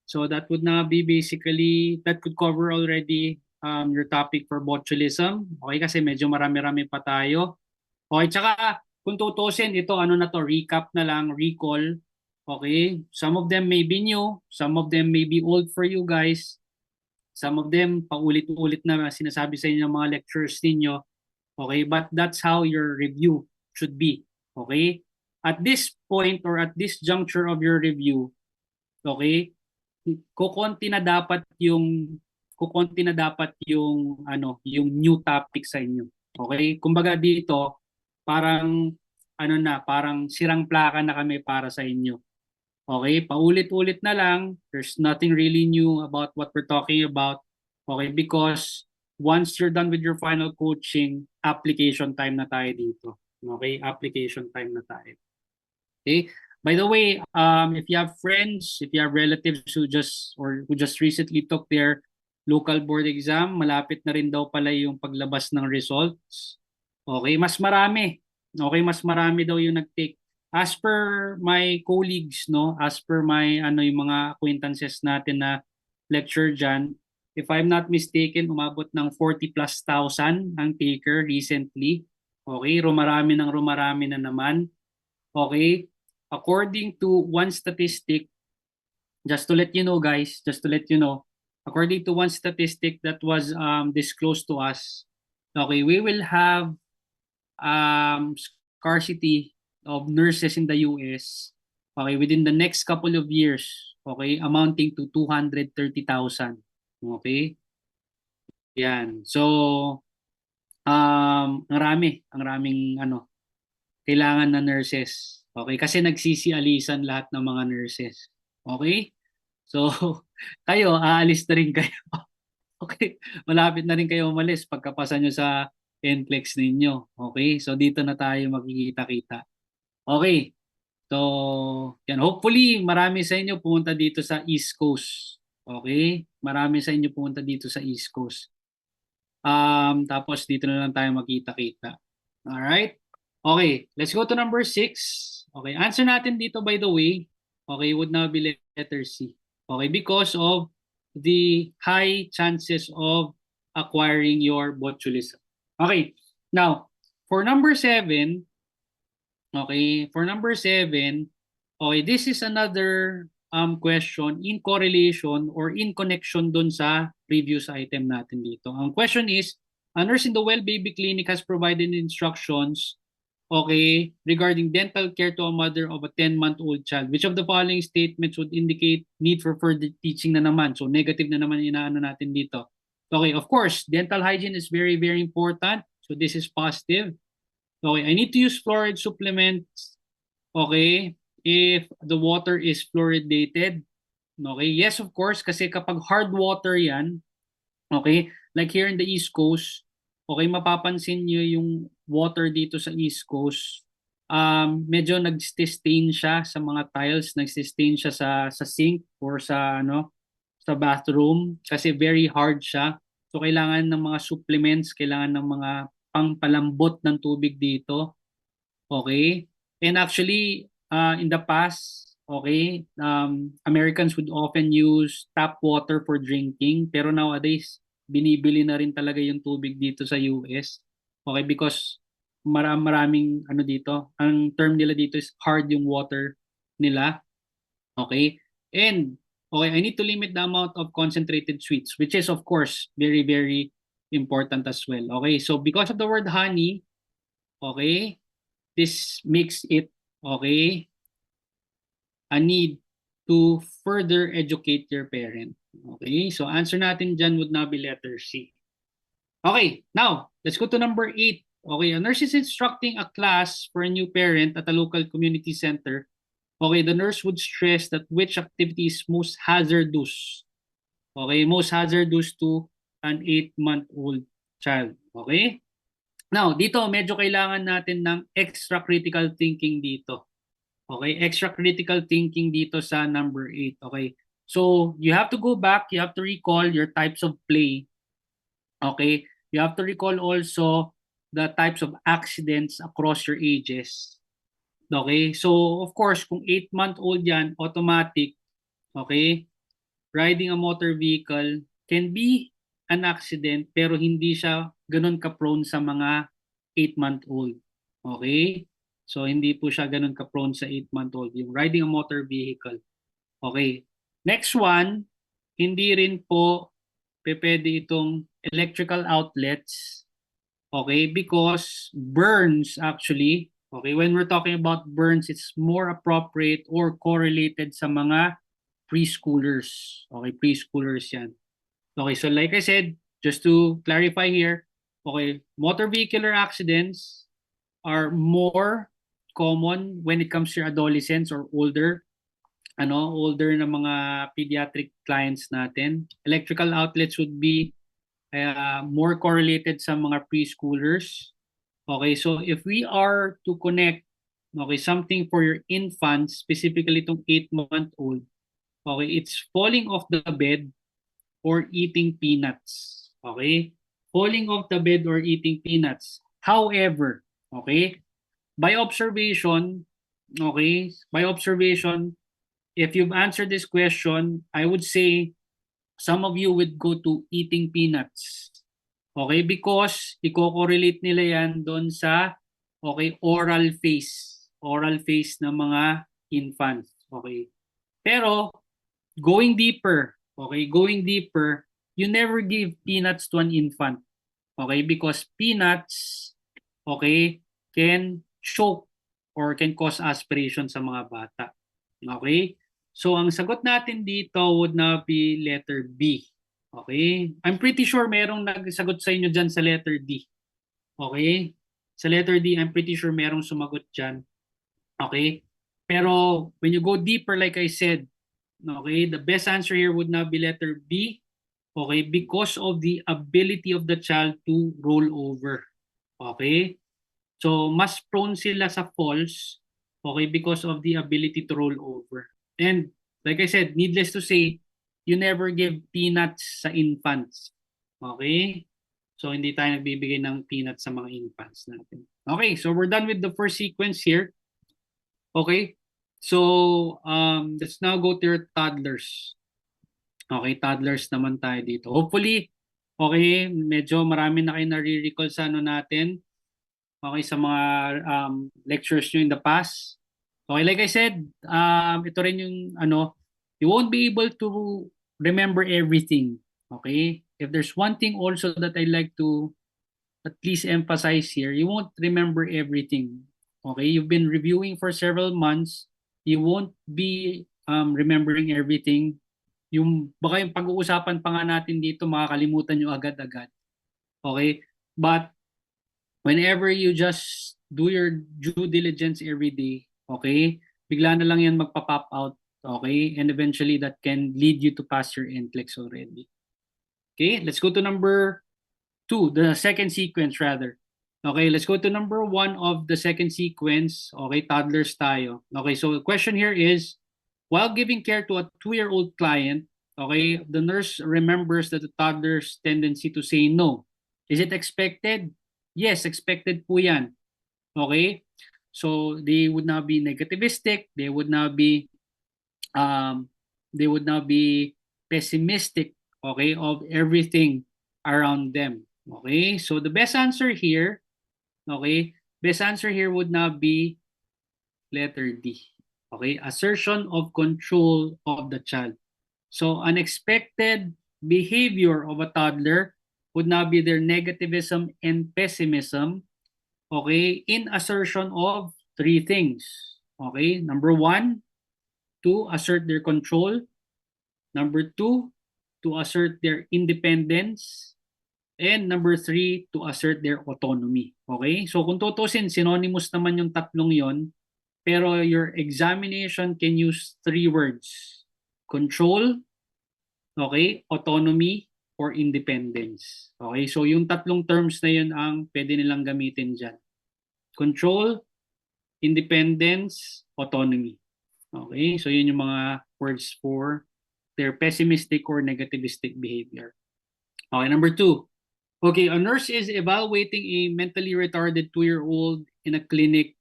so that would now be basically, that could cover already your topic for botulism. Okay, kasi medyo marami-rami pa tayo. Okay, tsaka kung tutusin, ito ano na to, recap na lang, recall. Okay, some of them may be new, some of them may be old for you guys. Some of them paulit-ulit na sinasabi sa inyo ng mga lectures ninyo. Okay, but that's how your review should be. Okay? At this point or at this juncture of your review, okay, kukonti na dapat yung ano, yung new topic sa inyo. Okay? Kumbaga dito, parang ano na, parang sirang plaka na kami para sa inyo. Okay, paulit-ulit na lang. There's nothing really new about what we're talking about. Okay, because once you're done with your final coaching, application time na tayo dito. Okay, application time na tayo. Okay, by the way, if you have friends, if you have relatives who just recently took their local board exam, malapit na rin daw pala yung paglabas ng results. Okay, mas marami. Okay, mas marami daw yung nag-take. As per my colleagues, no, as per my yung mga acquaintances natin na lecture dyan, if I'm not mistaken, umabot ng 40 plus thousand ang taker recently. Okay, rumarami na naman. Okay, according to one statistic, just to let you know guys, according to one statistic that was disclosed to us, okay, we will have scarcity of nurses in the US, okay, within the next couple of years, okay, amounting to 230,000. Okay? Yan. So, ang raming kailangan na nurses. Okay? Kasi nagsisialisan lahat ng mga nurses. Okay? So, kayo, aalis na rin kayo. Okay? Malapit na rin kayo umalis pagkapasa nyo sa NCLEX ninyo. Okay? So, dito na tayo magkikita-kita. Okay. So, yan. Hopefully, marami sa inyo pumunta dito sa East Coast. Okay? Marami sa inyo pumunta dito sa East Coast. Tapos dito na lang tayo magkita-kita. Alright? Okay. Let's go to number 6. Okay. Answer natin dito, by the way, okay, would now be letter C. Okay? Because of the high chances of acquiring your botulism. Okay. Now, for number 7, okay, for number 7, okay, this is another question in correlation or in connection dun sa previous item natin dito. Ang question is, a nurse in the Well Baby Clinic has provided instructions, okay, regarding dental care to a mother of a 10-month-old child. Which of the following statements would indicate need for further teaching na naman? So negative na naman inaano natin dito. Okay, of course, dental hygiene is very, very important. So this is positive. Okay, I need to use fluoride supplements. Okay, if the water is fluoridated. Okay, yes of course kasi kapag hard water yan, okay, like here in the East Coast, okay, mapapansin nyo yung water dito sa East Coast, medyo nag-stain siya sa mga tiles, nag-stain siya sa sink or sa bathroom kasi very hard siya. So kailangan ng mga supplements, kailangan ng mga pangpalambot ng tubig dito. Okay? And actually, in the past, okay, Americans would often use tap water for drinking, pero nowadays, binibili na rin talaga yung tubig dito sa US. Okay, because maraming ano dito, ang term nila dito is hard yung water nila. Okay? And okay, I need to limit the amount of concentrated sweets, which is of course very very important as well. Okay? So because of the word honey, okay, this makes it okay a need to further educate your parent. Okay? So answer natin dyan would now be letter C. Okay, now let's go to number 8. Okay, a nurse is instructing a class for a new parent at a local community center. Okay, the nurse would stress that which activity is most hazardous. Okay, most hazardous to an 8-month-old child. Okay? Now, dito medyo kailangan natin ng extra critical thinking dito. Okay, extra critical thinking dito sa number 8. Okay? So, you have to go back, you have to recall your types of play. Okay? You have to recall also the types of accidents across your ages. Okay? So, of course, kung 8-month-old yan, automatic, okay, riding a motor vehicle can be an accident pero hindi siya ganun ka-prone sa mga 8-month-old. Okay? So, hindi po siya ganun ka-prone sa 8-month-old. Yung riding a motor vehicle. Okay. Next one, hindi rin po pwede itong electrical outlets. Okay? Because burns actually, okay, when we're talking about burns, it's more appropriate or correlated sa mga preschoolers. Okay, preschoolers yan. Okay, so like I said, just to clarify here, okay, motor vehicular accidents are more common when it comes to adolescents or older, older na mga pediatric clients natin. Electrical outlets would be more correlated sa mga preschoolers. Okay, so if we are to connect, okay, something for your infants, specifically itong 8-month-old, okay, it's falling off the bed or eating peanuts. Okay? Falling off the bed or eating peanuts. However, okay, by observation, okay, by observation, if you've answered this question, I would say some of you would go to eating peanuts. Okay? Because i-correlate nila yan doon sa, okay, oral phase. Oral phase ng mga infants. Okay? Pero, going deeper, okay, going deeper, you never give peanuts to an infant. Okay, because peanuts, okay, can choke or can cause aspiration sa mga bata. Okay? So ang sagot natin dito would now be letter B. Okay? I'm pretty sure merong nagsagot sa inyo dyan sa letter D. Okay? Sa letter D, I'm pretty sure merong sumagot dyan. Okay? Pero when you go deeper, like I said, okay, the best answer here would now be letter B. Okay, because of the ability of the child to roll over. Okay? So, mas prone sila sa falls, okay, because of the ability to roll over. And, like I said, needless to say, you never give peanuts sa infants. Okay? So, hindi tayo nagbibigay ng peanuts sa mga infants natin. Okay, so we're done with the first sequence here. Okay? So, let's now go to your toddlers. Okay, toddlers naman tayo dito. Hopefully, okay, medyo marami na kayo nare-recall sa ano natin. Okay, sa mga lectures nyo in the past. Okay, like I said, ito rin yung you won't be able to remember everything. Okay? If there's one thing also that I like to at least emphasize here, you won't remember everything. Okay? You've been reviewing for several months. You won't be remembering everything. Baka yung pag-uusapan pa nga natin dito, makakalimutan nyo agad-agad. Okay? But, whenever you just do your due diligence every day, okay? bigla na lang yan magpa-pop out. Okay? And eventually that can lead you to pass your NCLEX already. Okay, let's go to number 2, the second sequence rather. Okay, let's go to number 1 of the second sequence. Okay, toddlers tayo. Okay, so the question here is, while giving care to a 2-year-old client, okay, the nurse remembers that the toddler's tendency to say no. Is it expected? Yes, expected po yan. Okay, so they would not be negativistic, they would not be um, pessimistic, okay, of everything around them. Okay, so the best answer here, okay, best answer here would not be letter D. Okay, assertion of control of the child. So unexpected behavior of a toddler would not be their negativism and pessimism, okay, in assertion of 3 things. Okay, number 1, to assert their control. Number 2, to assert their independence. And number 3, to assert their autonomy. Okay? So kung tutusin, synonymous naman yung tatlong yon, pero your examination can use 3 words. Control, okay, autonomy, or independence. Okay? So yung tatlong terms na yun ang pwede nilang gamitin dyan. Control, independence, autonomy. Okay? So yun yung mga words for their pessimistic or negativistic behavior. Okay, number 2. Okay, a nurse is evaluating a mentally retarded 2-year-old in a clinic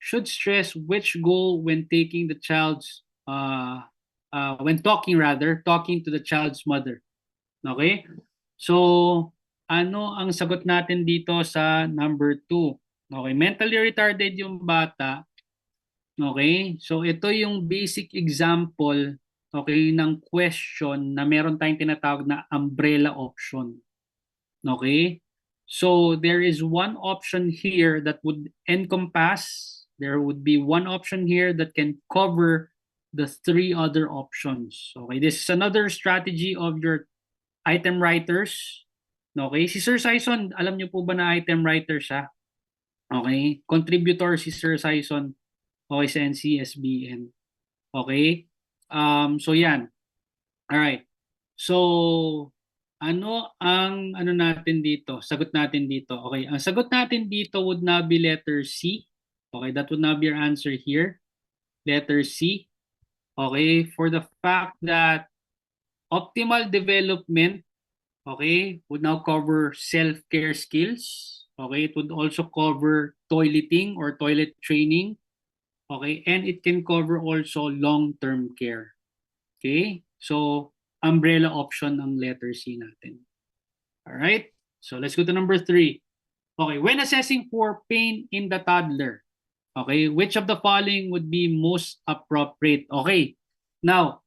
should stress which goal when taking the child's when talking to the child's mother. Okay? So, ano ang sagot natin dito sa number 2? Okay, mentally retarded yung bata. Okay? So, ito yung basic example, okay, ng question na meron tayong tinatawag na umbrella option. Okay? So there is one option here that would encompass, there would be one option here that can cover the 3 other options. Okay? This is another strategy of your item writers. Okay? Si Sir Sison, alam niyo po ba na item writer siya? Okay? Contributor si Sir Sison, okay, sa NCSBN. Okay? So yan. All right. So ano ang ano natin dito? Sagot natin dito. Okay, ang sagot natin dito would not be letter C. Okay, that would not be your answer here. Letter C. Okay, for the fact that optimal development, okay, would now cover self-care skills. Okay, it would also cover toileting or toilet training. Okay, and it can cover also long-term care. Okay, so umbrella option ang letter C natin. All right, so let's go to number 3. Okay, when assessing for pain in the toddler, okay, which of the following would be most appropriate? Okay, now,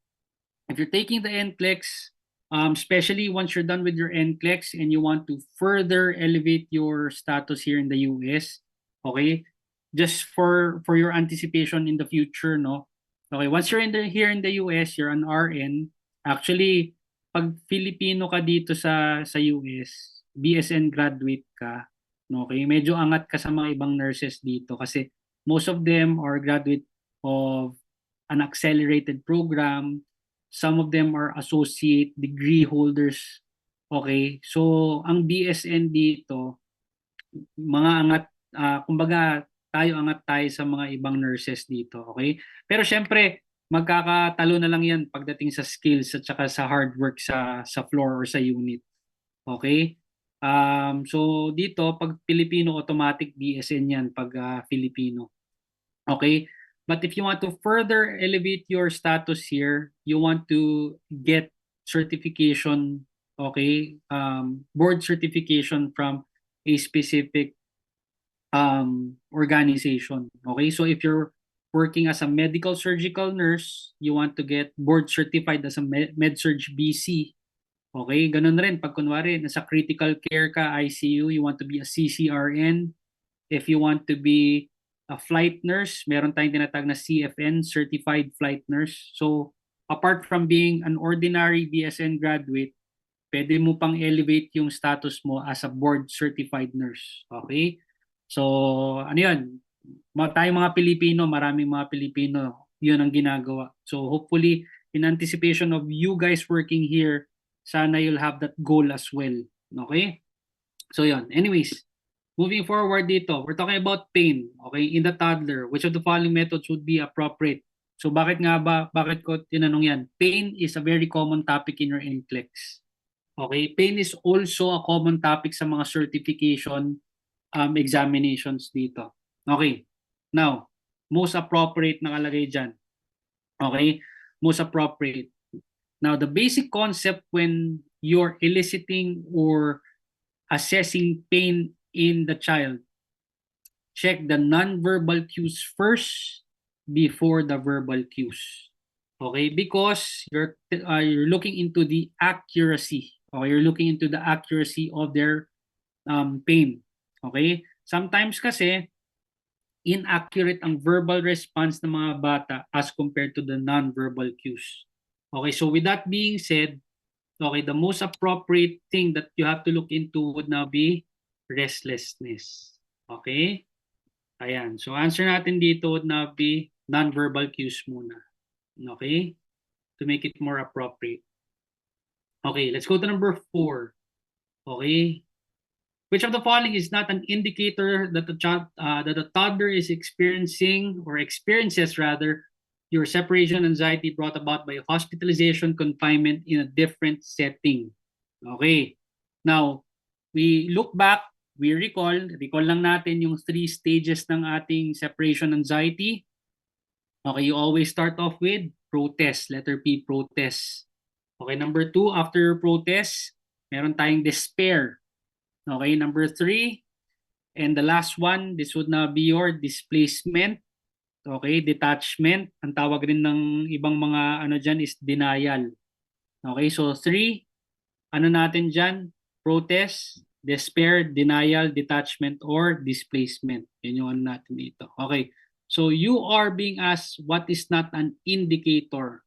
if you're taking the NCLEX, especially once you're done with your NCLEX and you want to further elevate your status here in the US, okay, just for your anticipation in the future, no? Okay, once you're here in the US, you're an RN. Actually, pag Filipino ka dito sa US, BSN graduate ka, okay, medyo angat ka sa mga ibang nurses dito kasi most of them are graduate of an accelerated program. Some of them are associate degree holders. Okay, so ang BSN dito, mga angat, kumbaga angat tayo sa mga ibang nurses dito, okay? Pero syempre, magkakatalo na lang yan pagdating sa skills at saka sa hard work sa floor or sa unit. Okay? So dito, pag Filipino, automatic BSN yan pag Filipino. Okay? But if you want to further elevate your status here, you want to get certification, okay? Board certification from a specific organization. Okay, so if you're working as a medical surgical nurse, you want to get board certified as a MedSurg BC. Okay, ganun rin pag kunwari nasa critical care ka, ICU, you want to be a CCRN. If you want to be a flight nurse, meron tayong tinatawag na CFN, Certified Flight Nurse. So apart from being an ordinary BSN graduate, pwede mo pang elevate yung status mo as a board certified nurse. Okay? So, ano yun? tayong mga Pilipino, maraming mga Pilipino, yun ang ginagawa. So hopefully, in anticipation of you guys working here, sana you'll have that goal as well. Okay? So yun. Anyways, moving forward dito, we're talking about pain. Okay? In the toddler, which of the following methods would be appropriate? So bakit nga ba, bakit ko tinanong yan? Pain is a very common topic in your NCLEX. Okay? Pain is also a common topic sa mga certification examinations dito. Okay. Now, most appropriate nakalagay dyan. Okay? Most appropriate. Now, the basic concept when you're eliciting or assessing pain in the child, check the non-verbal cues first before the verbal cues. Okay? Because you're looking into the accuracy. Okay? You're looking into the accuracy of their pain. Okay? Sometimes kasi, inaccurate ang verbal response ng mga bata as compared to the non-verbal cues. Okay, so with that being said, okay, the most appropriate thing that you have to look into would now be restlessness. Okay? Ayan. So answer natin dito would now be non-verbal cues muna. Okay? To make it more appropriate. Okay, let's go to number 4. Okay? Which of the following is not an indicator that the toddler is experiencing or experiences rather your separation anxiety brought about by hospitalization confinement in a different setting? Okay. Now, we look back, we recall lang natin yung 3 stages ng ating separation anxiety. Okay, you always start off with protest, letter P, protest. Okay, number 2, after protest, meron tayong despair. Okay, number 3, and the last one, this would now be your displacement. Okay, detachment. Ang tawag rin ng ibang mga ano dyan is denial. Okay, so 3, ano natin dyan? Protest, despair, denial, detachment, or displacement. Yan yung ano natin dito. Okay, so you are being asked what is not an indicator.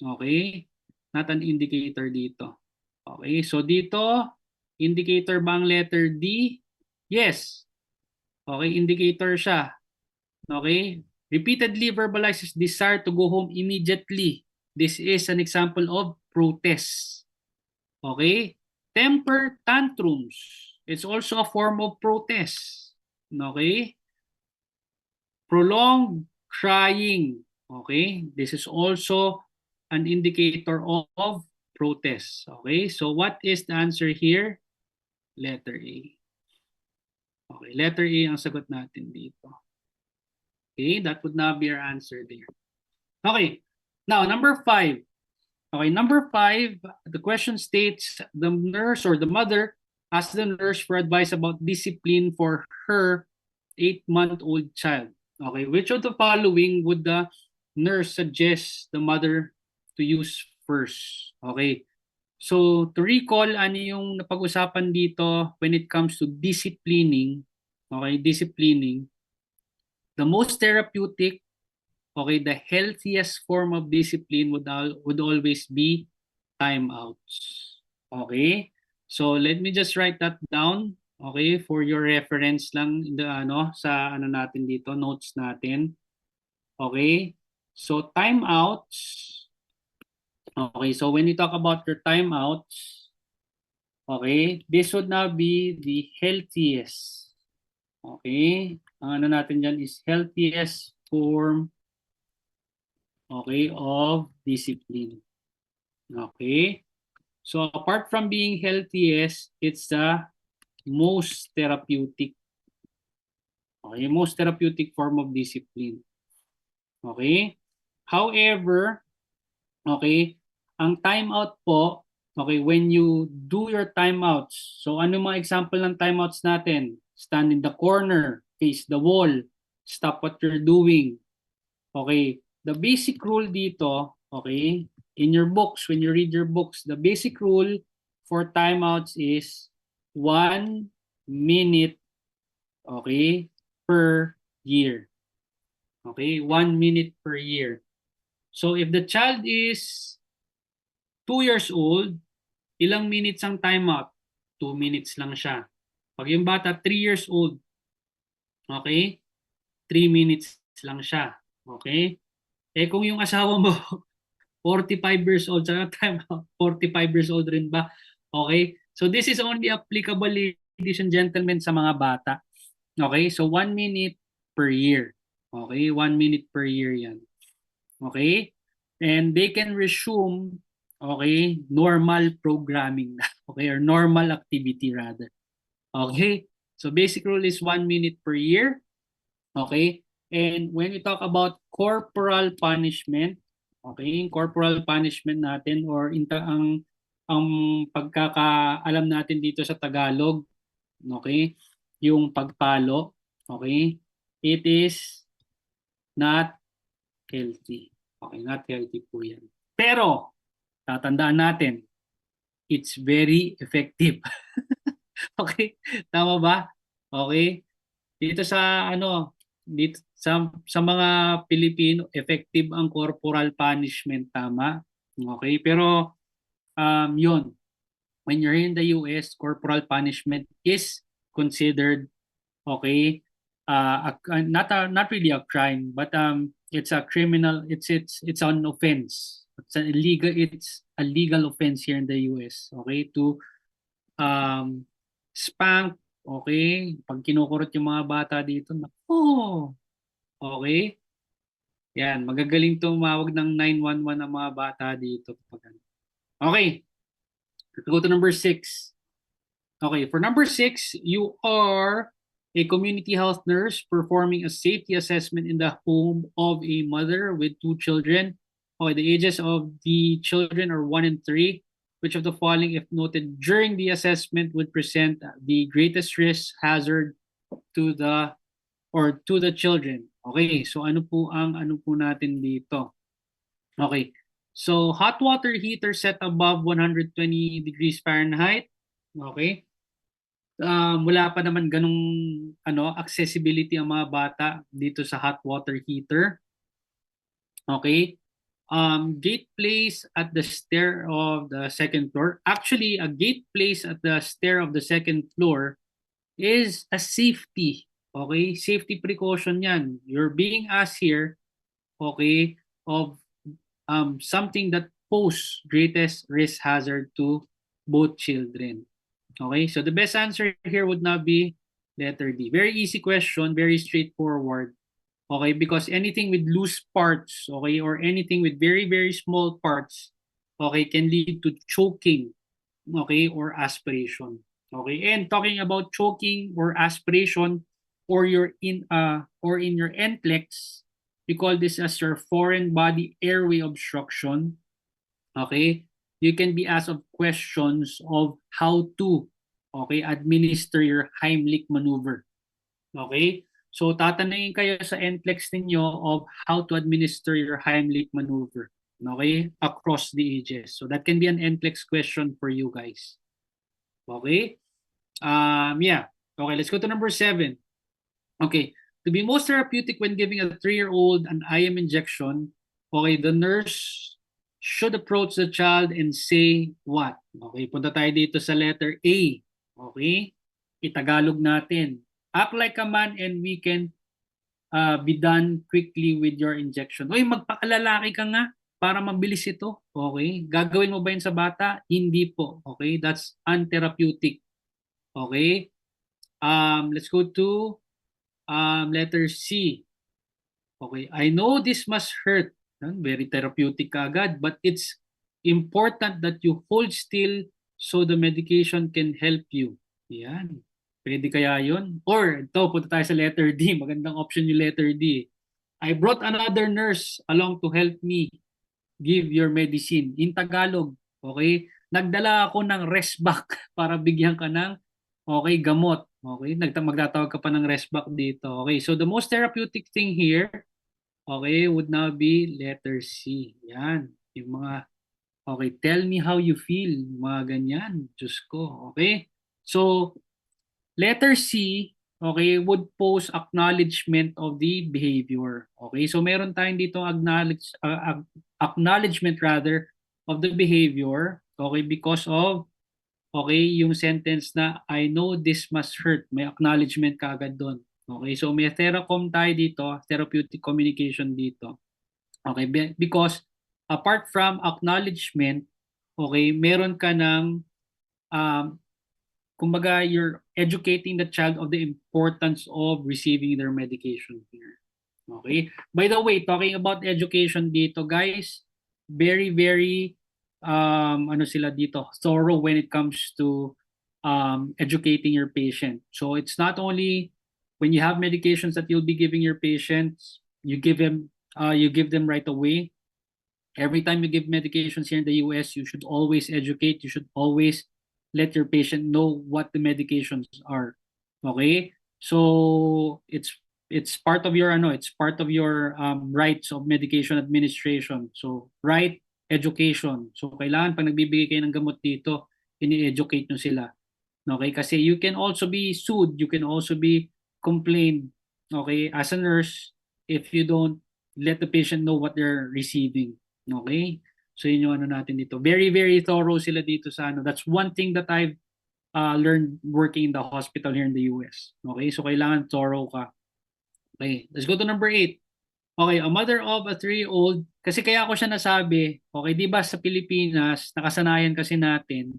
Okay, not an indicator dito. Okay, so dito, indicator ba ang letter D? Yes. Okay, indicator siya. Okay? Repeatedly verbalizes desire to go home immediately. This is an example of protest. Okay? Temper tantrums. It's also a form of protest. Okay? Prolonged crying. Okay? This is also an indicator of protest. Okay? So what is the answer here? Letter A. Okay, letter A ang sagot natin dito. Okay, that would now be our answer there. Okay, now number 5. Okay, number 5, the question states the nurse or the mother asked the nurse for advice about discipline for her 8-month-old child. Okay, which of the following would the nurse suggest the mother to use first? Okay, so to recall, ano yung napag-usapan dito when it comes to disciplining, okay, disciplining, the most therapeutic, okay, the healthiest form of discipline would always be timeouts. Okay? So let me just write that down, okay, for your reference lang in the sa natin dito, notes natin. Okay? So timeouts. Okay, so when you talk about your timeouts, okay, this would now be the healthiest. Okay? Ang ano natin dyan is healthiest form, okay, of discipline. Okay? So apart from being healthiest, it's the most therapeutic. Okay, most therapeutic form of discipline. Okay? However, okay, ang timeout po, okay, when you do your timeouts, so ano mga example ng timeouts natin? Stand in the corner, face the wall, stop what you're doing. Okay, the basic rule dito, okay, in your books, when you read your books, the basic rule for timeouts is 1 minute, okay, per year. Okay, 1 minute per year. So if the child is 2 years old, ilang minutes ang timeout? 2 minutes lang siya. Pag yung bata 3 years old, okay, 3 minutes lang siya. Okay? Eh kung yung asawa mo 45 years old, sa time 45 years old rin ba? Okay? So this is only applicable, ladies and gentlemen, sa mga bata. Okay? So 1 minute per year. Okay? 1 minute per year yan. Okay? And they can resume, okay, normal programming na. Okay? Or normal activity rather. Okay? So basic rule is 1 minute per year. Okay? And when we talk about corporal punishment, okay, corporal punishment natin or ang pagkakaalam natin dito sa Tagalog, okay, yung pagpalo, okay, it is not healthy. Okay, not healthy po yan. Pero, tatandaan natin, it's very effective. Okay? Tama ba? Okay? Dito sa dito sa mga Pilipino, effective ang corporal punishment, tama? Okay? Pero yun, when you're in the US, corporal punishment is considered, okay, not really a crime, but it's a criminal, it's an offense. It's a legal offense here in the US, okay, to um, spank, okay? Pag kinukurot yung mga bata dito, nako, okay? Yan, magagaling tumawag ng 911 ang mga bata dito. Okay, let's go to number 6. Okay, for number 6, you are a community health nurse performing a safety assessment in the home of a mother with 2 children. Okay, the ages of the children are 1 and 3. Which of the following, if noted during the assessment, would present the greatest risk hazard to the children? Okay, so ano po natin dito? Okay, so hot water heater set above 120 degrees Fahrenheit. Okay, wala pa naman ganung accessibility ang mga bata dito sa hot water heater. Okay, gate placed at the stair of the second floor. Actually, a gate placed at the stair of the second floor is a safety. Okay? Safety precaution yan. You're being asked here, okay, of something that pose greatest risk hazard to both children. Okay? So the best answer here would not be letter D. Very easy question, very straightforward. Okay, because anything with loose parts, okay, or anything with very, very small parts, okay, can lead to choking, okay, or aspiration. Okay, and talking about choking or aspiration, or in your NCLEX, we call this as your foreign body airway obstruction. Okay, you can be asked of questions of how to, okay, administer your Heimlich maneuver. Okay. So tatanungin kayo sa NCLEX ninyo of how to administer your Heimlich maneuver, okay, across the ages. So that can be an NCLEX question for you guys. Okay? Yeah. Okay, let's go to number 7. Okay. To be most therapeutic when giving a 3-year-old an IM injection, okay, the nurse should approach the child and say what? Okay, punta tayo dito sa letter A. Okay? Itagalog natin. Act like a man and we can be done quickly with your injection. Oy, magpakalalaki ka nga para mabilis ito. Okay? Gagawin mo ba yun sa bata? Hindi po. Okay? That's untherapeutic. Okay? Let's go to letter C. Okay? I know this must hurt. Very therapeutic agad, but it's important that you hold still so the medication can help you. Yan. Pwede kaya yun? Or, ito, punta tayo sa letter D. Magandang option yung letter D. I brought another nurse along to help me give your medicine. In Tagalog, okay? Nagdala ako ng restback para bigyan ka ng, okay, gamot. Okay? Magtatawag ka pa ng restback dito. Okay, so the most therapeutic thing here, okay, would now be letter C. Yan. Yung mga, okay, tell me how you feel. Mga ganyan. Diyos ko. Okay? So, letter C, okay, would pose acknowledgement of the behavior. Okay, so meron tayong dito acknowledgement rather of the behavior, okay, because of, okay, yung sentence na I know this must hurt. May acknowledgement kaagad doon. Okay, so may theracom tayo dito, therapeutic communication dito. Okay, because apart from acknowledgement, okay, meron ka ng um, kumbaga you're educating the child of the importance of receiving their medication here. Okay? By the way, talking about education dito, guys, very very ano sila dito, thorough when it comes to educating your patient. So it's not only when you have medications that you'll be giving your patients, you give them right away. Every time you give medications here in the US, you should always educate. You should always let your patient know what the medications are. Okay? So it's part of your it's part of your rights of medication administration. So right education. So kailangan pag nagbibigay kayo ng gamot dito, ini-educate nyo sila. Okay? Kasi you can also be sued, you can also be complained, okay, as a nurse if you don't let the patient know what they're receiving. Okay? So yun yung ano natin dito. Very, very thorough sila dito sa ano. That's one thing that I've learned working in the hospital here in the US. Okay? So kailangan thorough ka. Okay, let's go to number 8. Okay, a mother of a 3-year-old, kasi kaya ako siya nasabi, okay, di ba sa Pilipinas, nakasanayan kasi natin,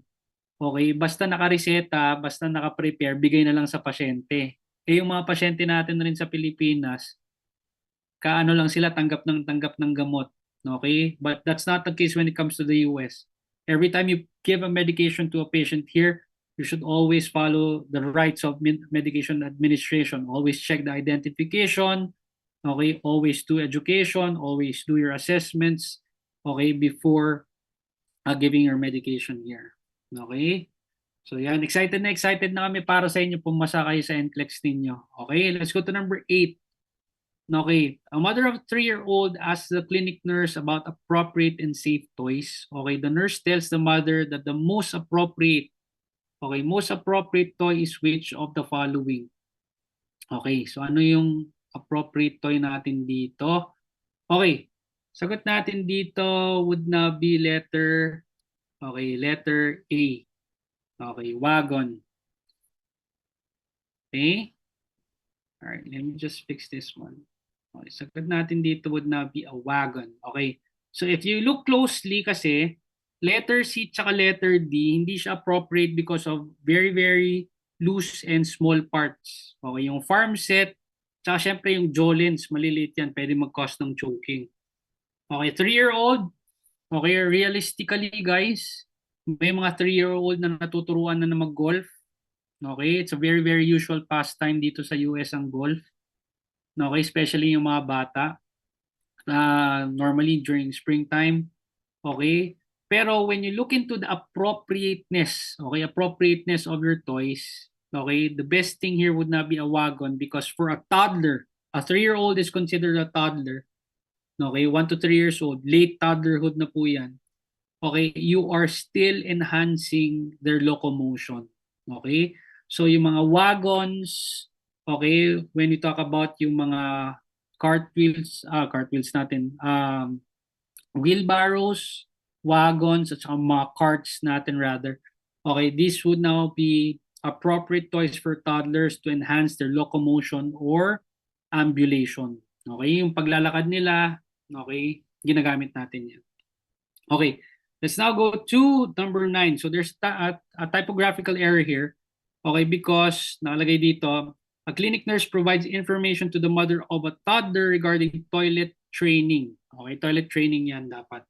okay, basta nakareseta, basta naka-prepare, bigay na lang sa pasyente. Eh yung mga pasyente natin rin sa Pilipinas, kaano lang sila tanggap ng gamot. Okay? But that's not the case when it comes to the US. Every time you give a medication to a patient here, you should always follow the rights of medication administration. Always check the identification. Okay? Always do education. Always do your assessments. Okay? Before giving your medication here. Okay? So yan, excited na kami para sa inyo pumasa kayo sa NCLEX ninyo. Okay, let's go to number 8. Okay, a mother of a 3-year-old asks the clinic nurse about appropriate and safe toys. Okay, the nurse tells the mother that the most appropriate toy is which of the following? Okay, so ano yung appropriate toy natin dito? Okay, sagot natin dito would na be letter A. Okay, wagon. Okay? All right, let me just fix this one. Okay, sagot natin dito would not be a wagon. Okay, so if you look closely kasi, letter C tsaka letter D, hindi siya appropriate because of very, very loose and small parts. Okay, yung farm set, tsaka syempre yung Jolens, maliliit yan, pwede mag-cause ng choking. Okay, 3-year-old, okay, realistically guys, may mga 3-year-old na natuturuan na mag-golf. Okay, it's a very, very usual pastime dito sa US ang golf. Okay, especially yung mga bata. Normally during springtime. Okay? Pero when you look into the appropriateness of your toys, okay, the best thing here would not be a wagon because for a toddler, a 3-year-old is considered a toddler. Okay, 1 to 3 years old, late toddlerhood na po yan. Okay, you are still enhancing their locomotion. Okay? So yung mga wagons, okay, when you talk about yung mga cartwheels natin, wheelbarrows, wagons, at saka mga carts natin rather. Okay, these would now be appropriate toys for toddlers to enhance their locomotion or ambulation. Okay, yung paglalakad nila, okay, ginagamit natin yan. Okay, let's now go to number 9. So there's a typographical error here. Okay, because nakalagay dito, a clinic nurse provides information to the mother of a toddler regarding toilet training. Okay, toilet training yan dapat.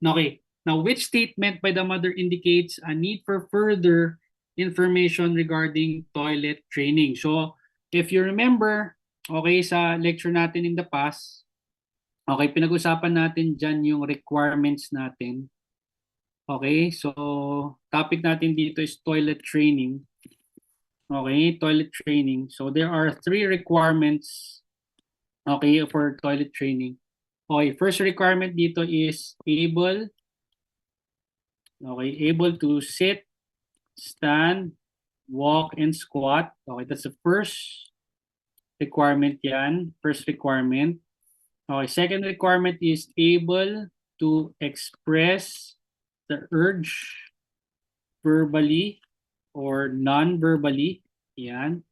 Okay, now which statement by the mother indicates a need for further information regarding toilet training? So, if you remember, okay, sa lecture natin in the past, okay, pinag-usapan natin dyan yung requirements natin. Okay, so topic natin dito is toilet training. Okay, toilet training. So there are 3 requirements, okay, for toilet training. Okay, first requirement dito is able to sit, stand, walk, and squat. Okay, that's the first requirement yan. First requirement. Okay, second requirement is able to express the urge verbally or non-verbally. Yan.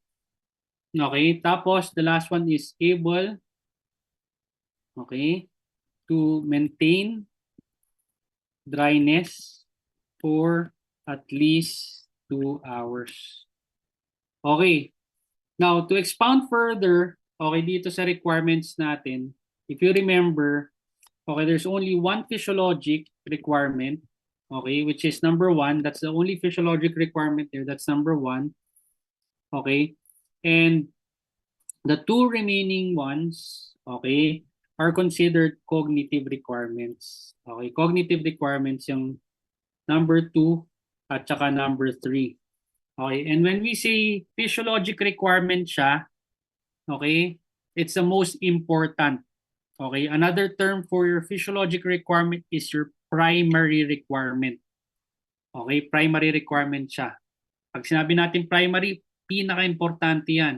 Okay, tapos the last one is able, okay, to maintain dryness for at least 2 hours. Okay, now to expound further, okay, dito sa requirements natin, if you remember, okay, there's only one physiologic requirement, okay, which is number one. That's the only physiologic requirement there. That's number one, okay, and the two remaining ones, okay, are considered cognitive requirements. Okay, cognitive requirements yung number two at saka number three. Okay, and when we say physiologic requirement siya, okay, it's the most important. Okay, another term for your physiologic requirement is your primary requirement. Okay, primary requirement siya. Pag sinabi natin primary, pinaka-importante yan.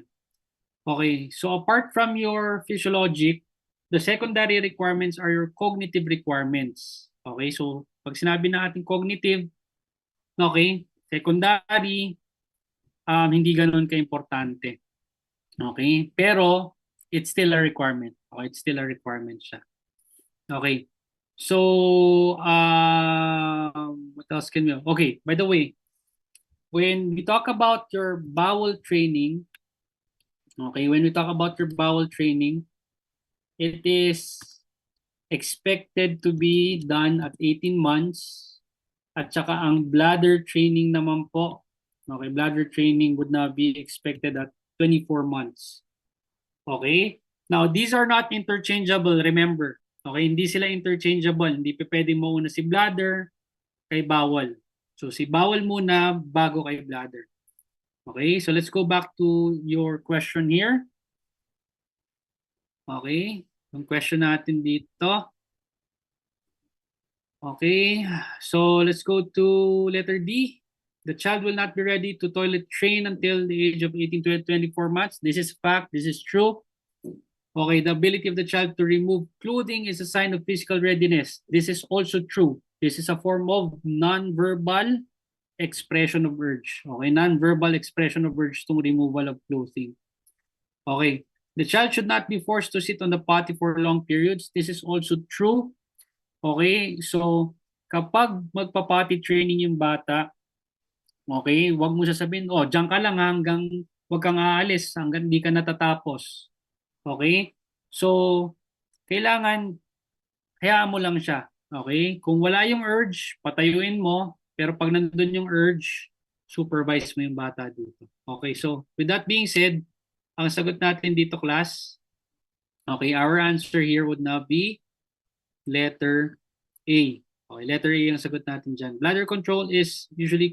Okay, so apart from your physiologic, the secondary requirements are your cognitive requirements. Okay, so pag sinabi natin cognitive, okay, secondary, hindi ganun ka-importante. Okay, pero it's still a requirement. Okay, it's still a requirement siya. Okay, so what else can we? Okay, by the way, when we talk about your bowel training, okay, when we talk about your bowel training, it is expected to be done at 18 months. At saka ang bladder training naman po, okay, bladder training would now be expected at 24 months. Okay? Now, these are not interchangeable, remember. Okay, hindi sila interchangeable. Hindi pa pwede mo una si bladder kay bowel. So, si bowel muna bago kay bladder. Okay, so let's go back to your question here. Okay, yung question natin dito. Okay, so let's go to letter D. The child will not be ready to toilet train until the age of 18 to 24 months. This is fact, this is true. Okay, the ability of the child to remove clothing is a sign of physical readiness. This is also true. This is a form of non-verbal expression of urge. Okay, non-verbal expression of urge to removal of clothing. Okay, the child should not be forced to sit on the potty for long periods. This is also true. Okay, so kapag magpa-potty training yung bata, okay, wag mo sasabihin, oh, diyan ka lang hanggang wag kang aalis hanggang di ka natatapos. Okay? So, kailangan hayaan mo lang siya. Okay? Kung wala yung urge, patayuin mo, pero pag nandun yung urge, supervise mo yung bata dito. Okay, so with that being said, ang sagot natin dito class, okay, our answer here would now be letter A. Okay, letter A ang sagot natin dyan. Bladder control is usually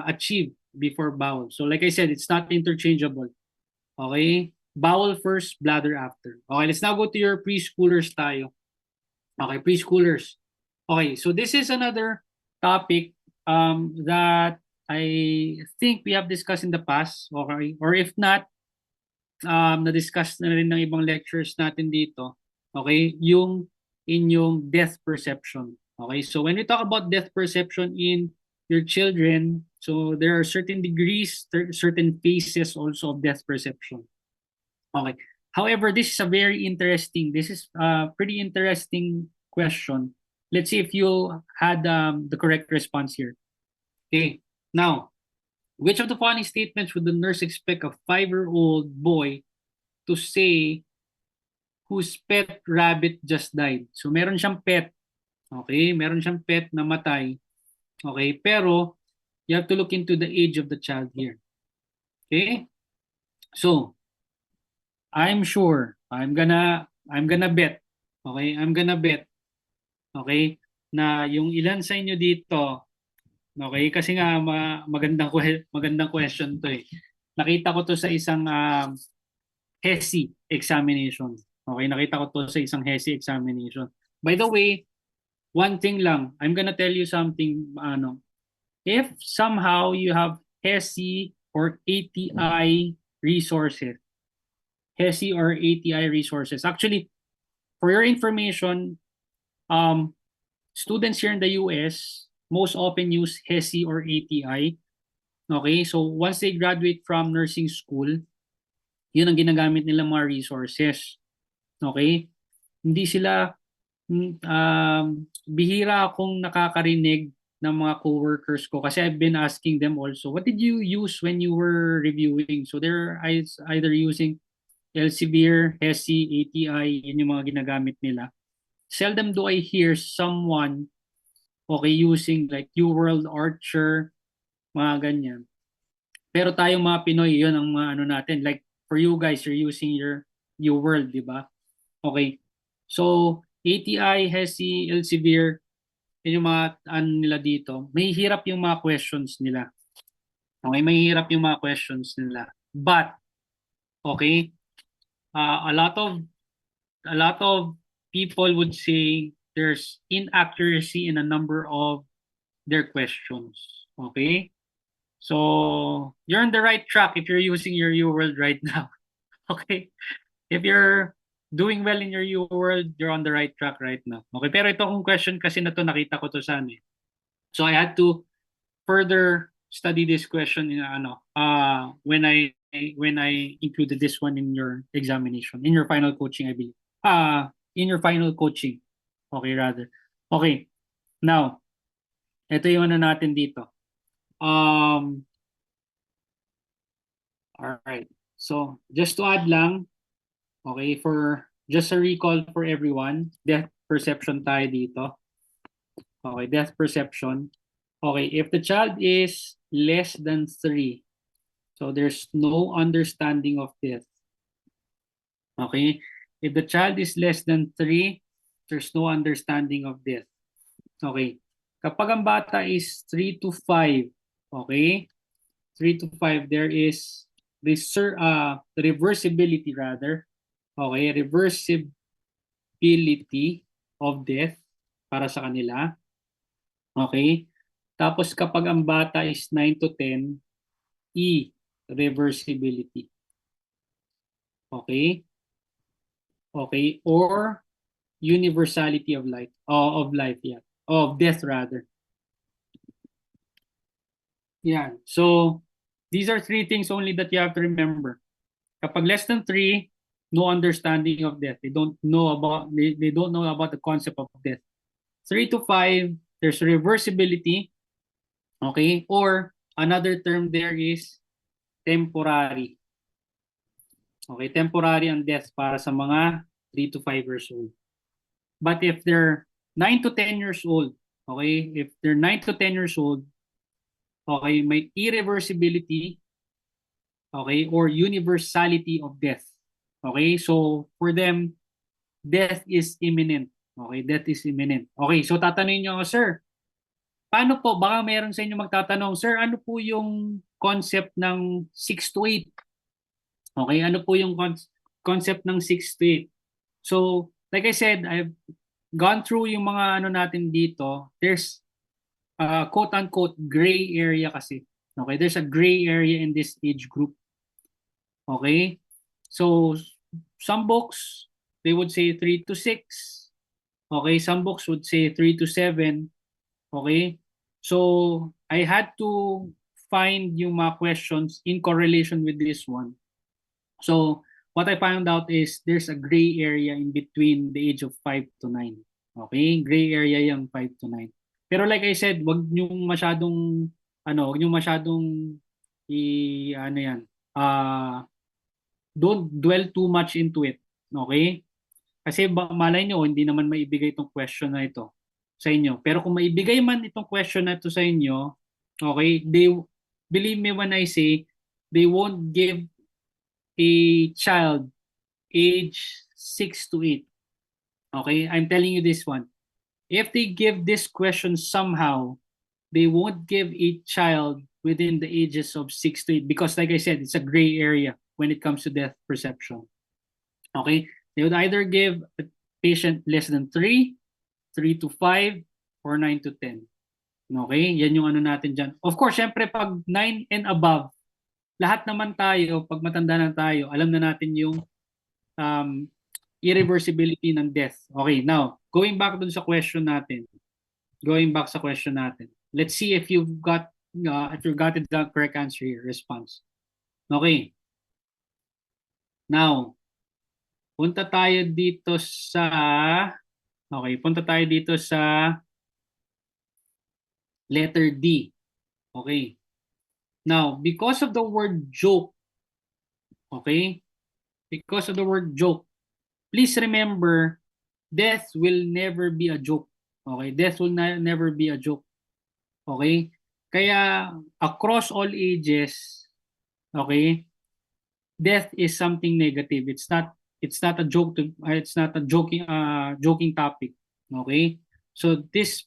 achieved before bowel. So like I said, it's not interchangeable. Okay? Bowel first, bladder after. Okay, let's now go to your preschoolers tayo. Okay, preschoolers. Okay, so this is another topic that I think we have discussed in the past. Okay, or if not, na-discuss na rin ng ibang lectures natin dito. Okay, yung inyong death perception. Okay, so when we talk about death perception in your children, so there are certain degrees, certain phases also of death perception. Okay. However, this is a very interesting, this is a pretty interesting question. Let's see if you had the correct response here. Okay. Now, which of the following statements would the nurse expect a 5-year-old boy to say whose pet rabbit just died? So, meron siyang pet. Okay. Meron siyang pet na matay. Okay. Pero, you have to look into the age of the child here. Okay. So, I'm sure, I'm gonna bet, okay, I'm gonna bet, okay, na yung ilan sa inyo dito, okay, kasi nga magandang question to eh. Nakita ko to sa isang HESI examination. Okay, nakita ko to sa isang HESI examination. By the way, one thing lang, I'm gonna tell you something, if somehow you have HESI or ATI resources, HESI or ATI resources. Actually, for your information, students here in the US most often use HESI or ATI. Okay, so once they graduate from nursing school, Yun ang ginagamit nila mga resources. Okay? Hindi sila, bihira akong nakakarinig ng mga coworkers ko kasi I've been asking them also, what did you use when you were reviewing? So they're either using Elsevier, HESI, ATI, yun yung mga ginagamit nila. Seldom do I hear someone okay using like UWorld, Archer, mga ganyan. Pero tayo mga Pinoy, yun ang mga ano natin. Like for you guys, you're using your UWorld, di ba? Okay. So, ATI, HESI, Elsevier, yun yung mga ano nila dito. May hirap yung mga questions nila. Okay, may hirap yung mga questions nila. But, okay, a lot of people would say there's inaccuracy in a number of their questions. Okay? So, you're on the right track if you're using your UWorld right now. Okay? If you're doing well in your UWorld, you're on the right track right now. Okay? Pero ito kung question kasi na to, nakita ko to sa ano eh. So, I had to further study this question in when I included this one in your examination, in your final coaching, I believe. In your final coaching. Okay, rather. Okay. Now, ito yung ano natin dito. All right. So, just to add lang, okay, for just a recall for everyone, depth perception tayo dito. Okay, depth perception. Okay, if the child is less than 3, so there's no understanding of this. Okay, if the child is less than 3, there's no understanding of this. Okay, kapag ang bata is 3 to 5, okay, 3 to 5, there is reversibility rather. Okay, reversibility of death para sa kanila. Okay, tapos kapag ang bata is 9 to 10, irreversibility. Okay? Okay, or universality of life, yeah. Of death rather. Yeah. So these are 3 things only that you have to remember. Kapag less than 3, no understanding of death. They don't know about the concept of death. 3 to 5, there's reversibility. Okay? Or another term there is temporary. Okay, temporary ang death para sa mga 3 to 5 years old. But if they're 9 to 10 years old, okay, if they're 9 to 10 years old, okay, may irreversibility, okay, or universality of death. Okay, so for them, death is imminent. Okay, death is imminent. Okay, so tatanungin nyo, sir, paano po, baka meron sa inyo magtatanong, sir, ano po yung concept ng 6 to 8? Okay, ano po yung concept ng 6 to 8? So, like I said, I've gone through yung mga ano natin dito. There's quote-unquote gray area kasi. Okay, there's a gray area in this age group. Okay? So, some books, they would say 3 to 6. Okay, some books would say 3 to 7. Okay? So, I had to find yung mga questions in correlation with this one. So, what I found out is there's a gray area in between the age of 5 to 9. Okay? Gray area yung 5 to 9. Pero like I said, wag niyo masyadong wag niyo masyadong ano yan. Don't dwell too much into it. Okay? Kasi malay nyo, hindi naman maibigay itong question na ito sa inyo. Pero kung maibigay man itong question na ito sa inyo, okay, believe me when I say, they won't give a child age 6 to 8. Okay, I'm telling you this one. If they give this question somehow, they won't give a child within the ages of 6 to 8 because like I said, it's a gray area when it comes to death perception. Okay, they would either give a patient less than 3, 3 to 5, or 9 to 10. Okay, yan yung ano natin dyan. Of course, syempre pag 9 and above, lahat naman tayo, pag matanda na tayo, alam na natin yung irreversibility ng death. Okay, now, going back dun sa question natin. Let's see if you've got the correct answer here, response. Okay. Now, punta tayo dito sa letter D. Okay. Now, because of the word joke, okay? Because of the word joke, please remember, death will never be a joke. Okay? Death will never be a joke. Okay? Kaya, across all ages, okay, death is something negative. It's not a joke it's not a joking topic. Okay? So this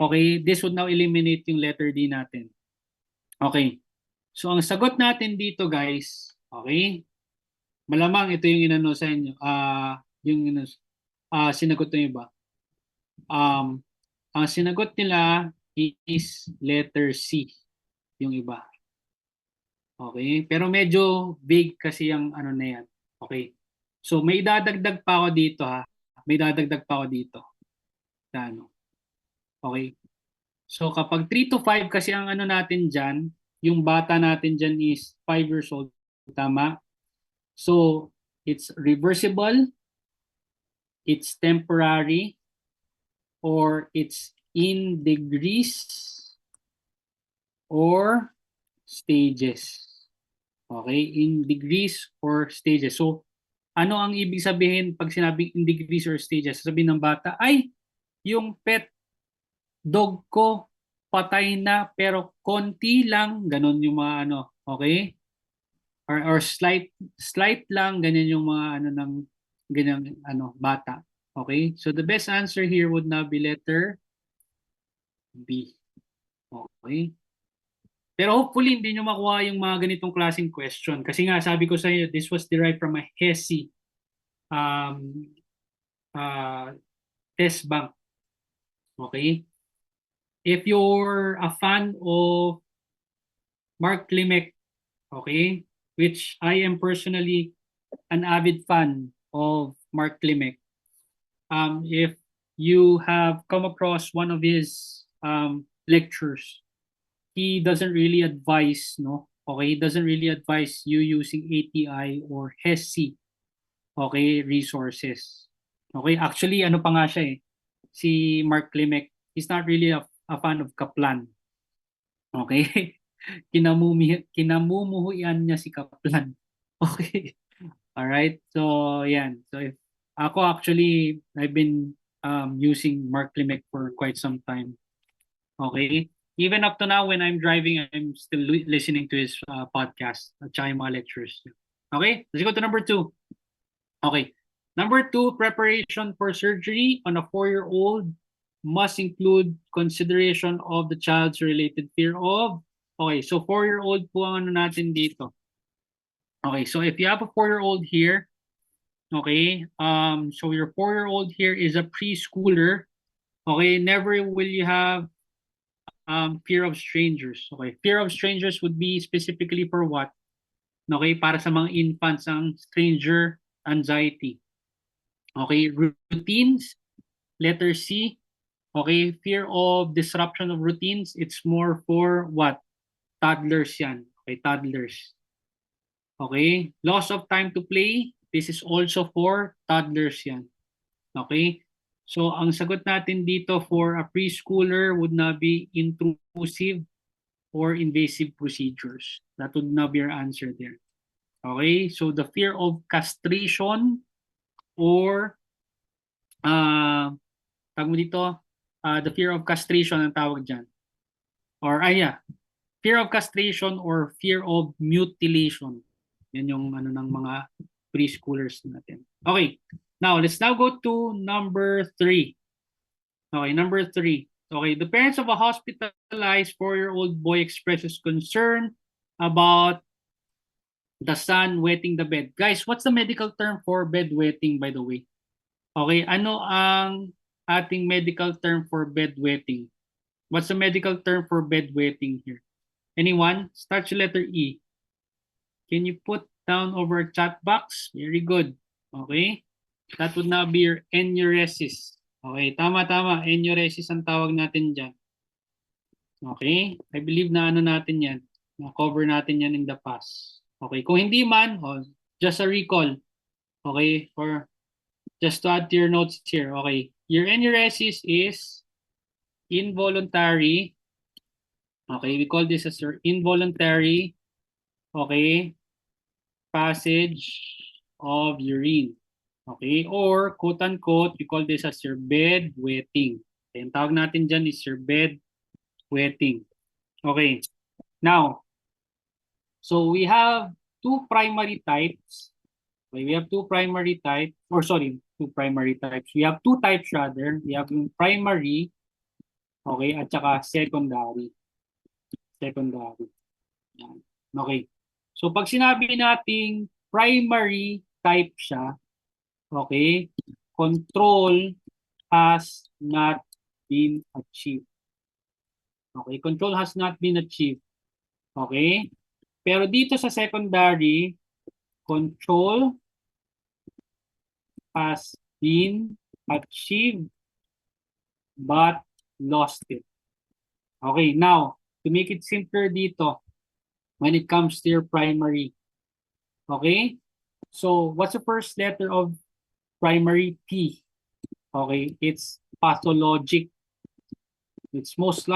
would now eliminate yung letter D natin. Okay. So ang sagot natin dito, guys, okay? Malamang ito yung inano sa inyo. Sinagot ng iba. Ang sinagot nila is letter C, yung iba. Okay? Pero medyo vague kasi yung ano na yan. Okay? So may dadagdag pa ako dito, ha. May dadagdag pa ako dito. Ano? Okay? So kapag 3 to 5 kasi ang ano natin diyan, yung bata natin diyan is 5 years old, tama? So it's reversible, it's temporary, or it's in degrees or stages. Okay? In degrees or stages. So ano ang ibig sabihin pag sinabing in degrees or stages? Sabihin ng bata, ay, yung pet dog ko patay na pero konti lang, ganun yung mga ano, okay? Or slight lang, ganyan yung mga ano ng ganyang ano bata. Okay? So the best answer here would now be letter B. Okay? Pero hopefully hindi nyo makuha yung mga ganitong klaseng question kasi nga sabi ko sa inyo, this was derived from a HESI um, test bank. Okay? If you're a fan of Mark Klimek, okay, which I am personally an avid fan of Mark Klimek. If you have come across one of his lectures, he doesn't really advise, no? Okay, he doesn't really advise you using ATI or HESI, okay, resources. Okay, actually, ano pa nga siya eh, si Mark Klimek, he's not really a fan of Kaplan. Okay? Kinamumuhian niya si Kaplan. Okay. All right. So, yan. So, if ako actually, I've been using Mark Klimek for quite some time. Okay. Even up to now, when I'm driving, I'm still listening to his podcast at saka yung mga lectures. Okay. Let's go to number 2. Okay. Number 2, preparation for surgery on a 4-year-old must include consideration of the child's related fear of. Okay, so 4-year-old po ang ano natin dito. Okay, so if you have a 4-year-old here, okay, so your 4-year-old here is a preschooler. Okay, never will you have fear of strangers. Okay, fear of strangers would be specifically for what? Okay, para sa mga infants ang stranger anxiety. Okay, routines, letter C. Okay, fear of disruption of routines, it's more for what? Toddlers yan. Okay, toddlers. Okay, loss of time to play, this is also for toddlers yan. Okay, so ang sagot natin dito for a preschooler would not be intrusive or invasive procedures. That would not be your answer there. Okay, so the fear of castration or tawag mo dito, the fear of castration ang tawag dyan. Or fear of castration or fear of mutilation. Yan yung ano ng mga preschoolers natin. Okay, now let's now go to number 3. Okay, number 3. Okay, the parents of a hospitalized 4-year-old boy expresses concern about the son wetting the bed. Guys, what's the medical term for bed wetting, by the way? Okay, ano ang ating medical term for bed wetting? What's the medical term for bed wetting here? Anyone? Starts with letter E. Can you put down over a chat box? Very good. Okay. That would now be your enuresis. Okay, tama. Enuresis ang tawag natin dyan. Okay. I believe na ano natin yan. Na-cover natin yan in the past. Okay. Kung hindi man, just a recall. Okay, for just to add to your notes here. Okay, your enuresis is involuntary. Okay, we call this as your involuntary, okay, passage of urine. Okay, or quote-unquote, we call this as your bed wetting. Okay, ang tawag natin dyan is your bed wetting. Okay, now, so we have two primary types. Okay, we have two primary types, or sorry, two primary types. We have two types rather. We have yung primary, okay, at saka secondary. Secondary. Yan. Okay. So pag sinabi nating primary type siya, okay, control has not been achieved. Okay, control has not been achieved. Okay? Pero dito sa secondary, control has been achieved but lost it. Okay, now, to make it simpler dito, when it comes to your primary. Okay? So, what's the first letter of primary? P. Okay, it's pathologic. It's most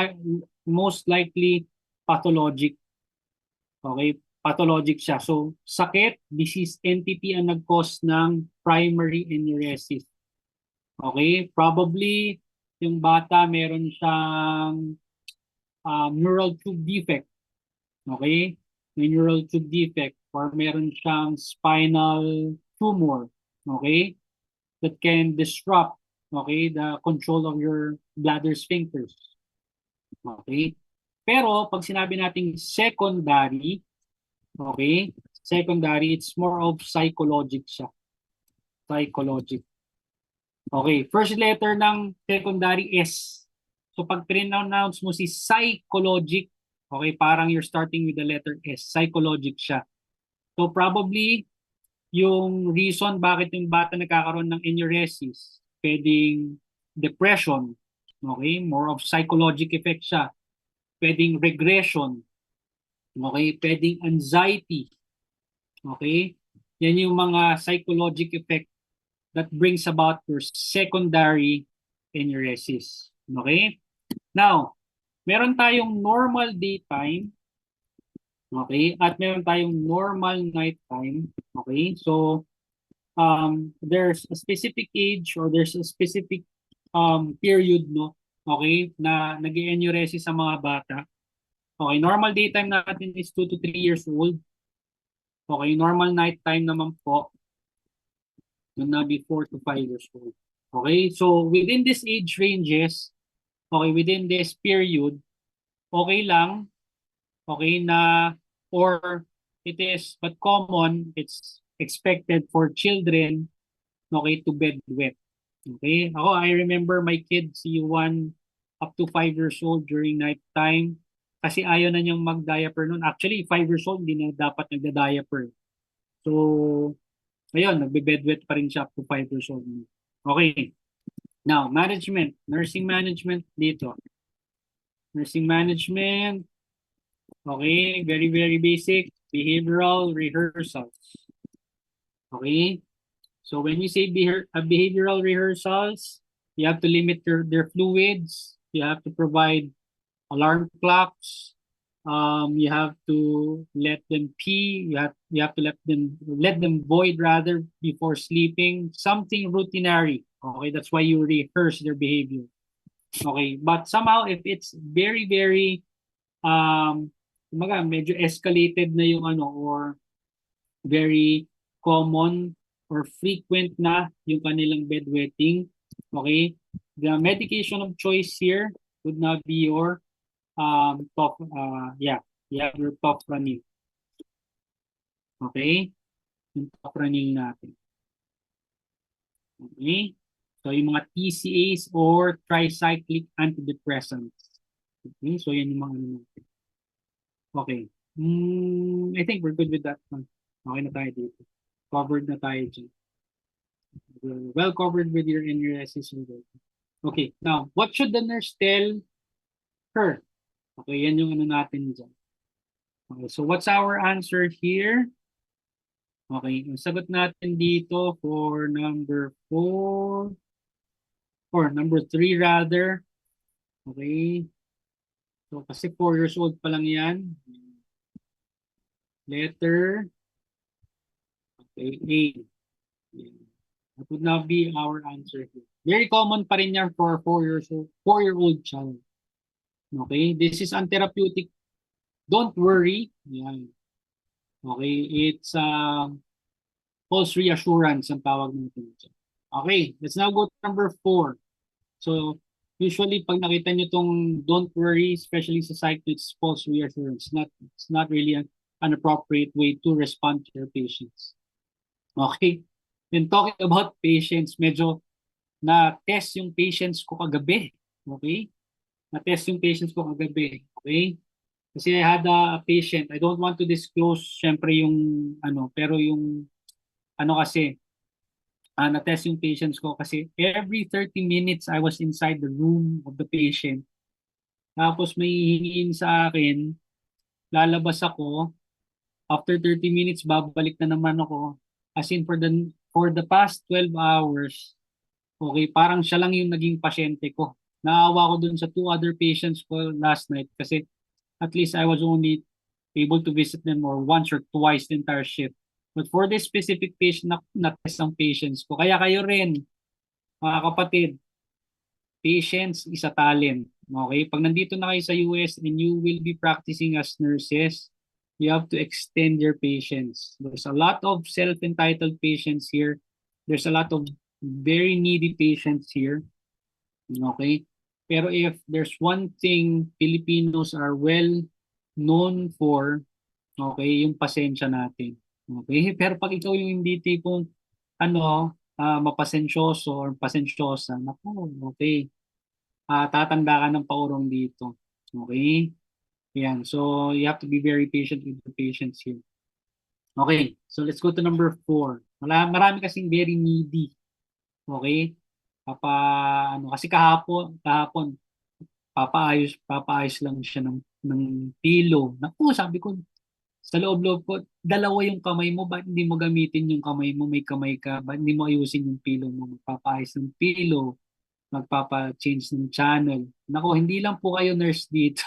likely pathologic. Okay, pathologic siya. So, sakit, disease entity ang nag-cause ng primary enuresis. Okay, probably yung bata meron siyang neural tube defect. Okay, may neural tube defect or meron siyang spinal tumor. Okay, that can disrupt, okay, the control of your bladder sphincters. Okay, pero pag sinabi nating secondary, okay, secondary, it's more of psychologic siya. Psychologic. Okay, first letter ng secondary S. So pag pronounce mo si psychologic, okay, parang you're starting with the letter S. Psychologic siya. So probably yung reason bakit yung bata nagkakaroon ng enuresis, pwedeng depression, okay, more of psychologic effect siya. Pwedeng regression, okay, pwedeng anxiety, okay. Yan yung mga psychologic effect that brings about your secondary enuresis. Okay? Now, meron tayong normal daytime, okay, at meron tayong normal nighttime, okay? So, there's a specific age or there's a specific period, no, okay, na nag-enuresis sa mga bata. Okay, normal daytime natin is 2 to 3 years old. Okay, normal nighttime naman po yun na be 4 to 5 years old. Okay, so within this age ranges, okay, within this period, okay lang, okay na, or it is, but common, it's expected for children, okay, to bed wet. Okay, ako, I remember my kids, C1 up to 5 years old during night time, kasi ayaw na niyang mag-diaper noon. Actually, 5 years old, hindi na dapat nagda-diaper. So, ayun, nagbe-bedwet pa rin siya up to 5 years old. Okay. Now, management. Nursing management dito. Nursing management. Okay. Very, very basic. Behavioral rehearsals. Okay. So, when you say behavioral rehearsals, you have to limit their fluids. You have to provide alarm clocks. You have to let them pee. You have to let them void rather before sleeping. Something routinary. Okay, that's why you rehearse their behavior. Okay, but somehow if it's very very medyo escalated na yung ano or very common or frequent na yung kanilang bedwetting. Okay, the medication of choice here would not be your you have your tofranil. Okay? Yung tofranil natin. Okay? So, yung mga TCAs or tricyclic antidepressants. Okay? So, yan yung mga ano natin. Okay. I think we're good with that one. Okay na tayo dito. Covered na tayo dyan. Well covered with your enuresis. Okay. Now, what should the nurse tell her? Okay, yan yung ano natin dyan. Okay, so what's our answer here? Okay, ang sagot natin dito for number 4, or number 3 rather. Okay, so kasi 4 years old pa lang yan. Letter, okay, A. That would not be our answer here. Very common pa rin yan for 4-year-old child. Okay, this is untherapeutic. Don't worry. Yan. Okay, it's false reassurance ang tawag natin. Okay, let's now go to number 4. So, usually pag nakita nyo tong don't worry, especially sa psych, it's false reassurance. It's not really an appropriate way to respond to your patients. Okay, and talking about patients, medyo na-test yung patients ko kagabi. Okay, na-test yung patients ko kagabi. Okay, kasi I had a patient, I don't want to disclose syempre yung ano, pero yung ano kasi, na-test yung patients ko kasi every 30 minutes I was inside the room of the patient. Tapos may hingin sa akin, lalabas ako, after 30 minutes babalik na naman ako. As in for the past 12 hours, okay, parang siya lang yung naging pasyente ko. Naawa ko dun sa 2 other patients ko last night kasi at least I was only able to visit them or once or twice the entire shift. But for this specific patient, na-test ang patients ko. Kaya kayo rin, mga kapatid, patience is a talent. Okay? Pag nandito na kayo sa US and you will be practicing as nurses, you have to extend your patience. There's a lot of self-entitled patients here. There's a lot of very needy patients here. Okay? Pero if there's one thing Filipinos are well known for, okay, yung pasensya natin. Okay? Pero pag ikaw yung hindi tipong ano, mapasensyoso or pasensyosa, naku, okay. Tatanda ka ng paurong dito. Okay? Yan. So, you have to be very patient with the patients here. Okay. So, let's go to number 4. Marami kasing very needy. Okay? Kasi kahapon, papaayos lang siya ng pilo. Naku, sabi ko, sa loob-loob ko, dalawa yung kamay mo, ba't hindi mo gamitin yung kamay mo, may kamay ka, ba't hindi mo ayusin yung pilo mo, magpapaayos ng pilo, magpapa-change ng channel. Nako, hindi lang po kayo nurse dito.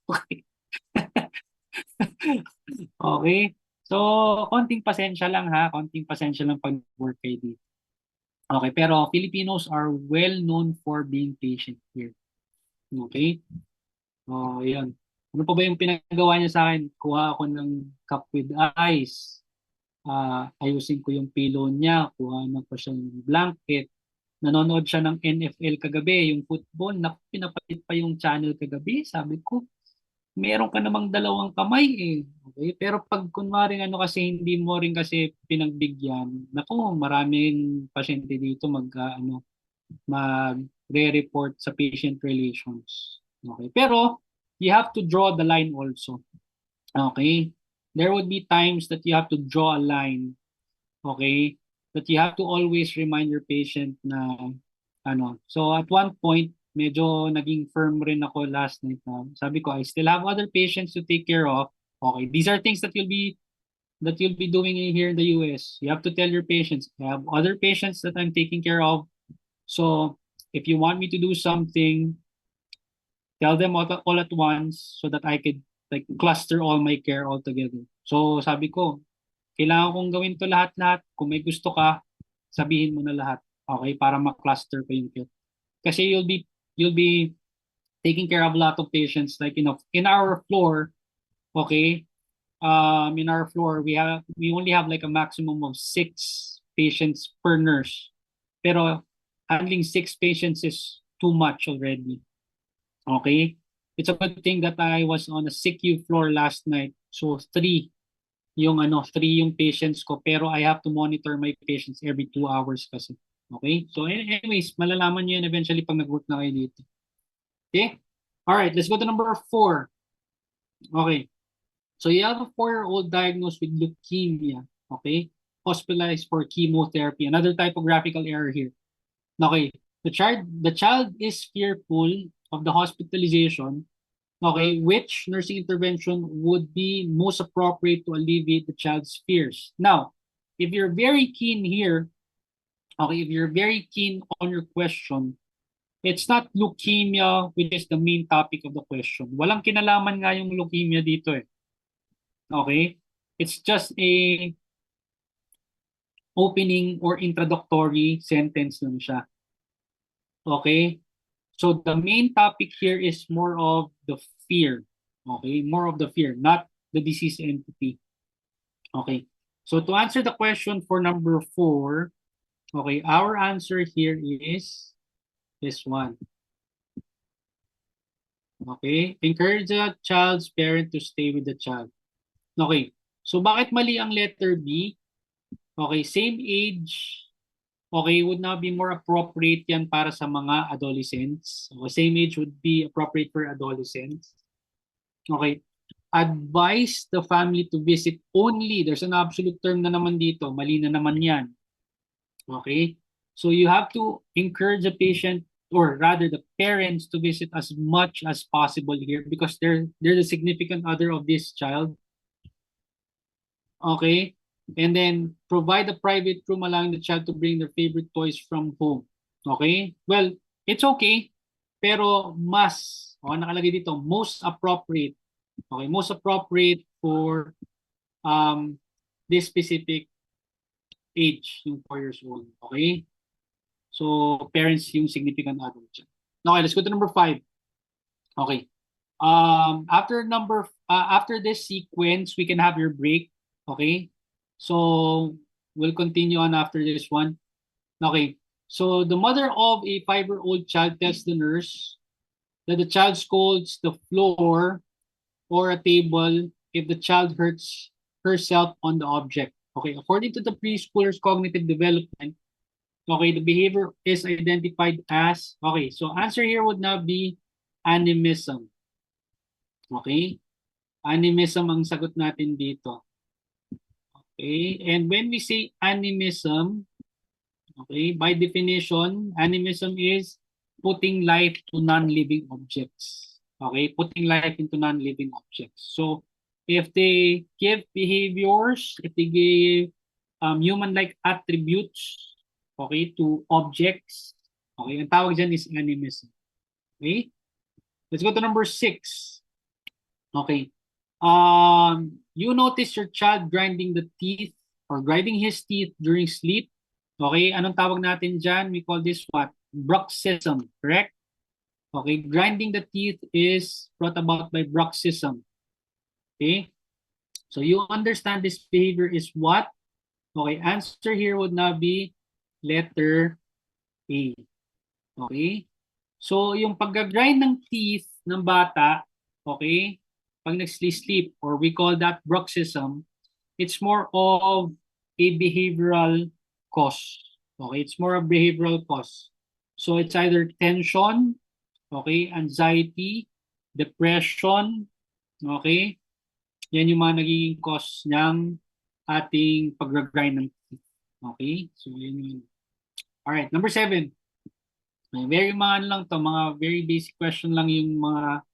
Okay. Okay. So, konting pasensya lang ha, konting pasensya lang pag work kayo dito. Okay, pero Filipinos are well known for being patient here. Okay? Oh, yan. Ano pa ba yung pinagawa niya sa akin? Kuha ako ng cup with ice. Ayusin ko yung pillow niya. Kuha na ko siya ng blanket. Nanonood siya ng NFL kagabi, yung football. Pinapalit pa yung channel kagabi. Sabi ko, meron ka namang dalawang kamay eh. Okay? Pero pag kunwari kasi hindi mo rin kasi pinagbigyan, nako, maraming pasyente dito magre-report sa patient relations. Okay? Pero you have to draw the line also. Okay? There would be times that you have to draw a line. Okay? That you have to always remind your patient na So at one point, medyo naging firm rin ako last night na. Sabi ko, I still have other patients to take care of. Okay, these are things that you'll be doing here in the US. You have to tell your patients, I have other patients that I'm taking care of. So if you want me to do something, tell them all at once so that I could like cluster all my care all together. So sabi ko, kailangan kong gawin to lahat-lahat. Kung may gusto ka, sabihin mo na lahat. Okay, para ma-cluster ko yung care. Kasi you'll be taking care of a lot of patients like in our floor, okay, in our floor we only have like a maximum of 6 patients per nurse. Pero handling 6 patients is too much already. Okay? It's a good thing that I was on a SICU floor last night. So 3 yung patients ko, pero I have to monitor my patients every 2 hours kasi. Okay? So anyways, malalaman niyo yan eventually pag nag-work na kayo dito. Okay? All right, let's go to number 4. Okay. So you have a 4-year-old diagnosed with leukemia. Okay? Hospitalized for chemotherapy. Another typographical error here. Okay. The child is fearful of the hospitalization Okay, which nursing intervention would be most appropriate to alleviate the child's fears? Now, if you're very keen here, okay, if you're very keen on your question, it's not leukemia which is the main topic of the question. Walang kinalaman nga yung leukemia dito eh. Okay? It's just a opening or introductory sentence lang siya. Okay? So the main topic here is more of the fear. Okay? More of the fear, not the disease entity. Okay. So to answer the question for number 4, okay, our answer here is this one. Okay. Encourage the child's parent to stay with the child. Okay. So bakit mali ang letter B? Okay, same age. Okay, would now be more appropriate yan para sa mga adolescents. Okay, same age would be appropriate for adolescents. Okay. Advise the family to visit only. There's an absolute term na naman dito. Mali na naman yan. Okay? So you have to encourage the patient or rather the parents to visit as much as possible here because they're the significant other of this child. Okay? And then provide a private room allowing the child to bring their favorite toys from home. Okay? Well, it's okay. Pero mas, nakalagay dito, most appropriate. Okay, most appropriate for this specific age, yung 4 years old. Okay? So, parents yung significant other. Okay, let's go to number 5. Okay. After this sequence, we can have your break. Okay? So, we'll continue on after this one. Okay. So, the mother of a 5-year-old child tells the nurse that the child scolds the floor or a table if the child hurts herself on the object. Okay, according to the preschooler's cognitive development, okay, the behavior is identified as, okay, so answer here would now be animism. Okay, animism ang sagot natin dito. Okay, and when we say animism, okay, by definition, animism is putting life to non-living objects. Okay, putting life into non-living objects. So, if they give behaviors, if they give human-like attributes, okay, to objects, okay, ang tawag dyan is animism. Okay, let's go to number 6. Okay, you notice your child grinding the teeth or grinding his teeth during sleep. Okay, anong tawag natin dyan? We call this what? Bruxism, correct? Okay, grinding the teeth is brought about by bruxism. Okay, so you understand this behavior is what? Okay, answer here would now be letter A. Okay, so yung pag-grind ng teeth ng bata, okay, pag nag-sleep or we call that bruxism, it's more of a behavioral cause. Okay, it's more of behavioral cause. So it's either tension, okay, anxiety, depression, okay? Yan yung mga nagiging cause ng ating pag-grind ng teeth. Okay? So, yun yun. Alright, number 7. Very mga lang to, mga very basic question lang yung mga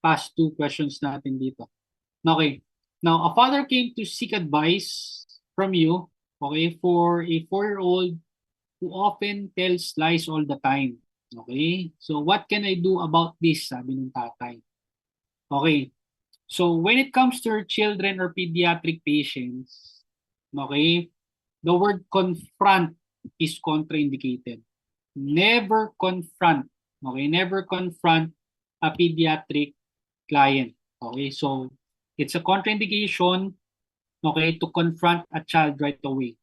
past 2 questions natin dito. Okay. Now, a father came to seek advice from you, okay, for a 4-year-old who often tells lies all the time. Okay? So, what can I do about this? Sabi ng tatay. Okay. So, when it comes to children or pediatric patients, okay, the word confront is contraindicated. Never confront. Okay? Never confront a pediatric client. Okay? So, it's a contraindication, okay, to confront a child right away.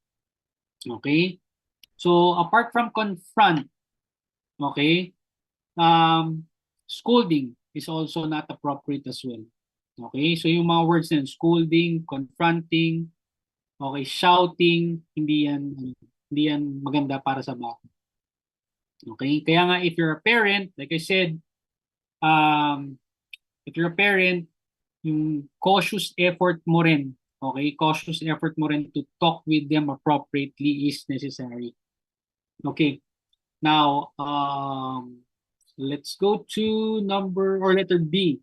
Okay? So, apart from confront, okay, scolding is also not appropriate as well. Okay, so yung mga words na scolding, confronting, okay, shouting, hindi yan maganda para sa bata. Okay, kaya nga if you're a parent, like I said, if you're a parent, yung cautious effort mo rin, okay, cautious effort mo rin to talk with them appropriately is necessary. Okay, now, let's go to letter B.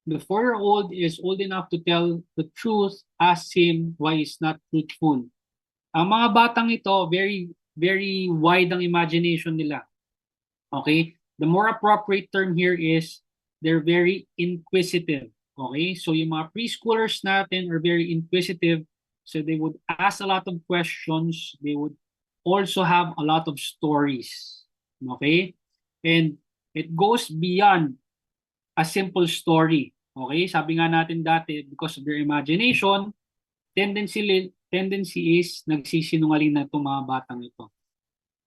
the 4-year-old is old enough to tell the truth, ask him why he's not truthful. Ang mga batang ito, very, very wide ang imagination nila. Okay? The more appropriate term here is they're very inquisitive. Okay? So yung mga preschoolers natin are very inquisitive. So they would ask a lot of questions. They would also have a lot of stories. Okay? And it goes beyond a simple story. Okay? Sabi nga natin dati, because of their imagination, tendency is nagsisinungaling na itong mga batang ito.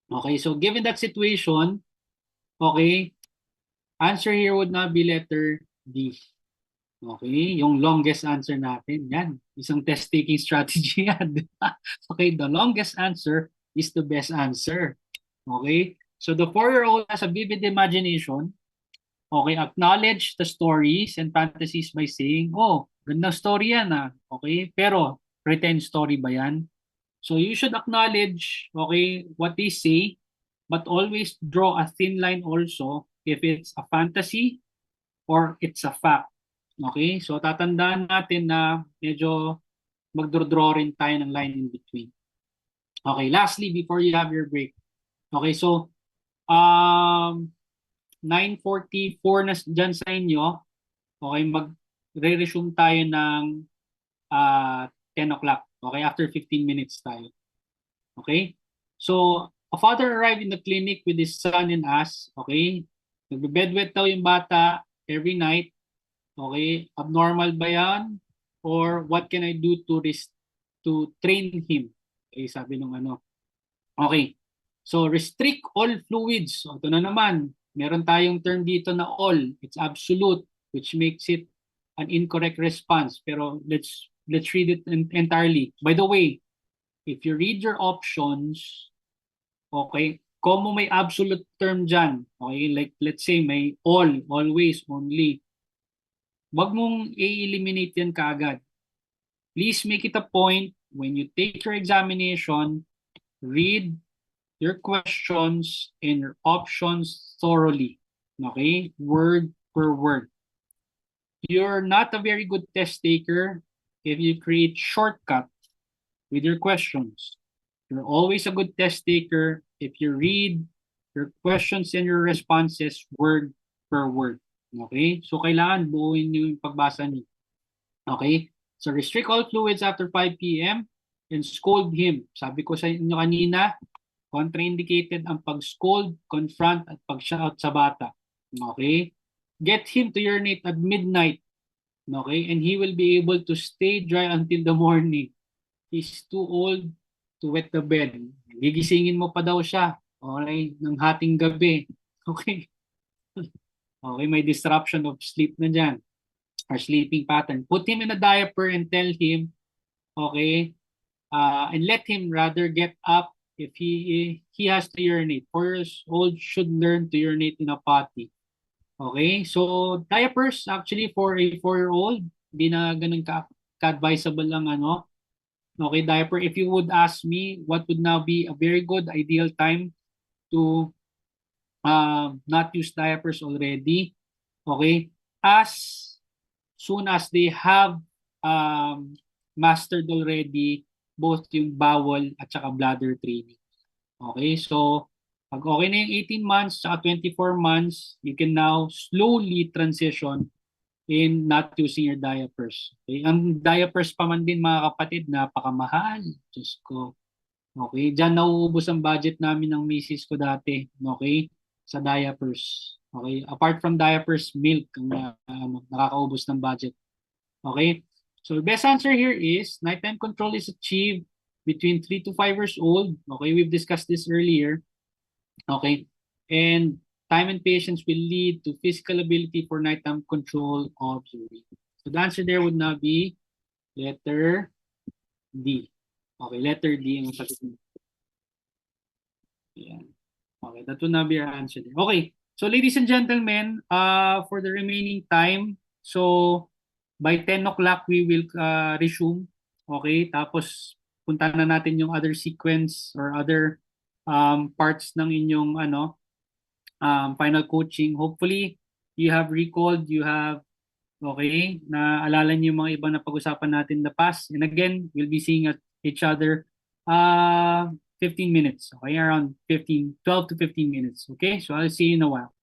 Okay? So given that situation, okay, answer here would not be letter D. Okay? Yung longest answer natin. Yan. Isang test-taking strategy yan. Okay? The longest answer is the best answer. Okay? So the 4-year-old has a vivid imagination. Okay, acknowledge the stories and fantasies by saying, oh, gandang story yan ah. Okay, pero pretend story ba yan? So you should acknowledge, okay, what they say, but always draw a thin line also if it's a fantasy or it's a fact. Okay, so tatandaan natin na medyo magdraw rin tayo ng line in between. Okay, lastly, before you have your break. Okay, so 9:44 na dyan sa inyo. Okay, mag-resume tayo ng 10 o'clock. Okay, after 15 minutes tayo. Okay? So, a father arrived in the clinic with his son and asked, okay, nagbe-bedwet daw yung bata every night. Okay, abnormal ba yan? Or what can I do to train him? Okay, sabi nung ano. Okay, so restrict all fluids. So, ito na naman. Meron tayong term dito na all. It's absolute, which makes it an incorrect response. Pero let's read it entirely. By the way, if you read your options, okay, kung may absolute term dyan, okay, like let's say may all, always, only, wag mong i-eliminate yan kaagad. Please make it a point when you take your examination, read your questions and your options thoroughly. Okay? Word per word. You're not a very good test taker if you create shortcut with your questions. You're always a good test taker if you read your questions and your responses word per word. Okay? So, kailangan buuin nyo yung pagbasa nyo. Okay? So, restrict all fluids after 5 p.m. and scold him. Sabi ko sa inyo kanina, contraindicated ang pag-scold, confront, at pag-shout sa bata. Okay? Get him to urinate at midnight. Okay? And he will be able to stay dry until the morning. He's too old to wet the bed. Gigisingin mo pa daw siya. Okay? Ng hating gabi. Okay? Okay, may disruption of sleep na dyan. Or sleeping pattern. Put him in a diaper and tell him, okay, and let him rather get up if he has to urinate. 4 years old should learn to urinate in a potty. Okay? So, diapers actually for a 4-year-old, di na ganun ka-advisable lang ano. Okay, diaper. If you would ask me, what would now be a very good ideal time to not use diapers already? Okay? As soon as they have mastered already both yung bowel at saka bladder training. Okay, so pag okay na yung 18 months at 24 months, you can now slowly transition in not using your diapers. Okay, ang diapers pa man din mga kapatid, napakamahal. Diyos ko. Okay, dyan nauubos ang budget namin ng misis ko dati. Okay, sa diapers. Okay, apart from diapers, milk ang nakakaubos ng budget. Okay, so the best answer here is nighttime control is achieved between 3 to 5 years old. Okay, we've discussed this earlier. Okay, and time and patience will lead to physical ability for nighttime control of urine. So the answer there would now be letter D. Okay, letter D ang sagot mo. Ayan. Okay, that would now be our answer there. Okay, so ladies and gentlemen, for the remaining time, so by 10 o'clock we will resume. Okay, tapos punta na natin yung other sequence or other parts ng inyong final coaching. Hopefully, you have recalled, you have Okay? Naalala niyo yung mga ibang napag-usapan natin in the past. And again, we'll be seeing each other 15 minutes. Okay? Around 12 to 15 minutes. Okay? So I'll see you in a while.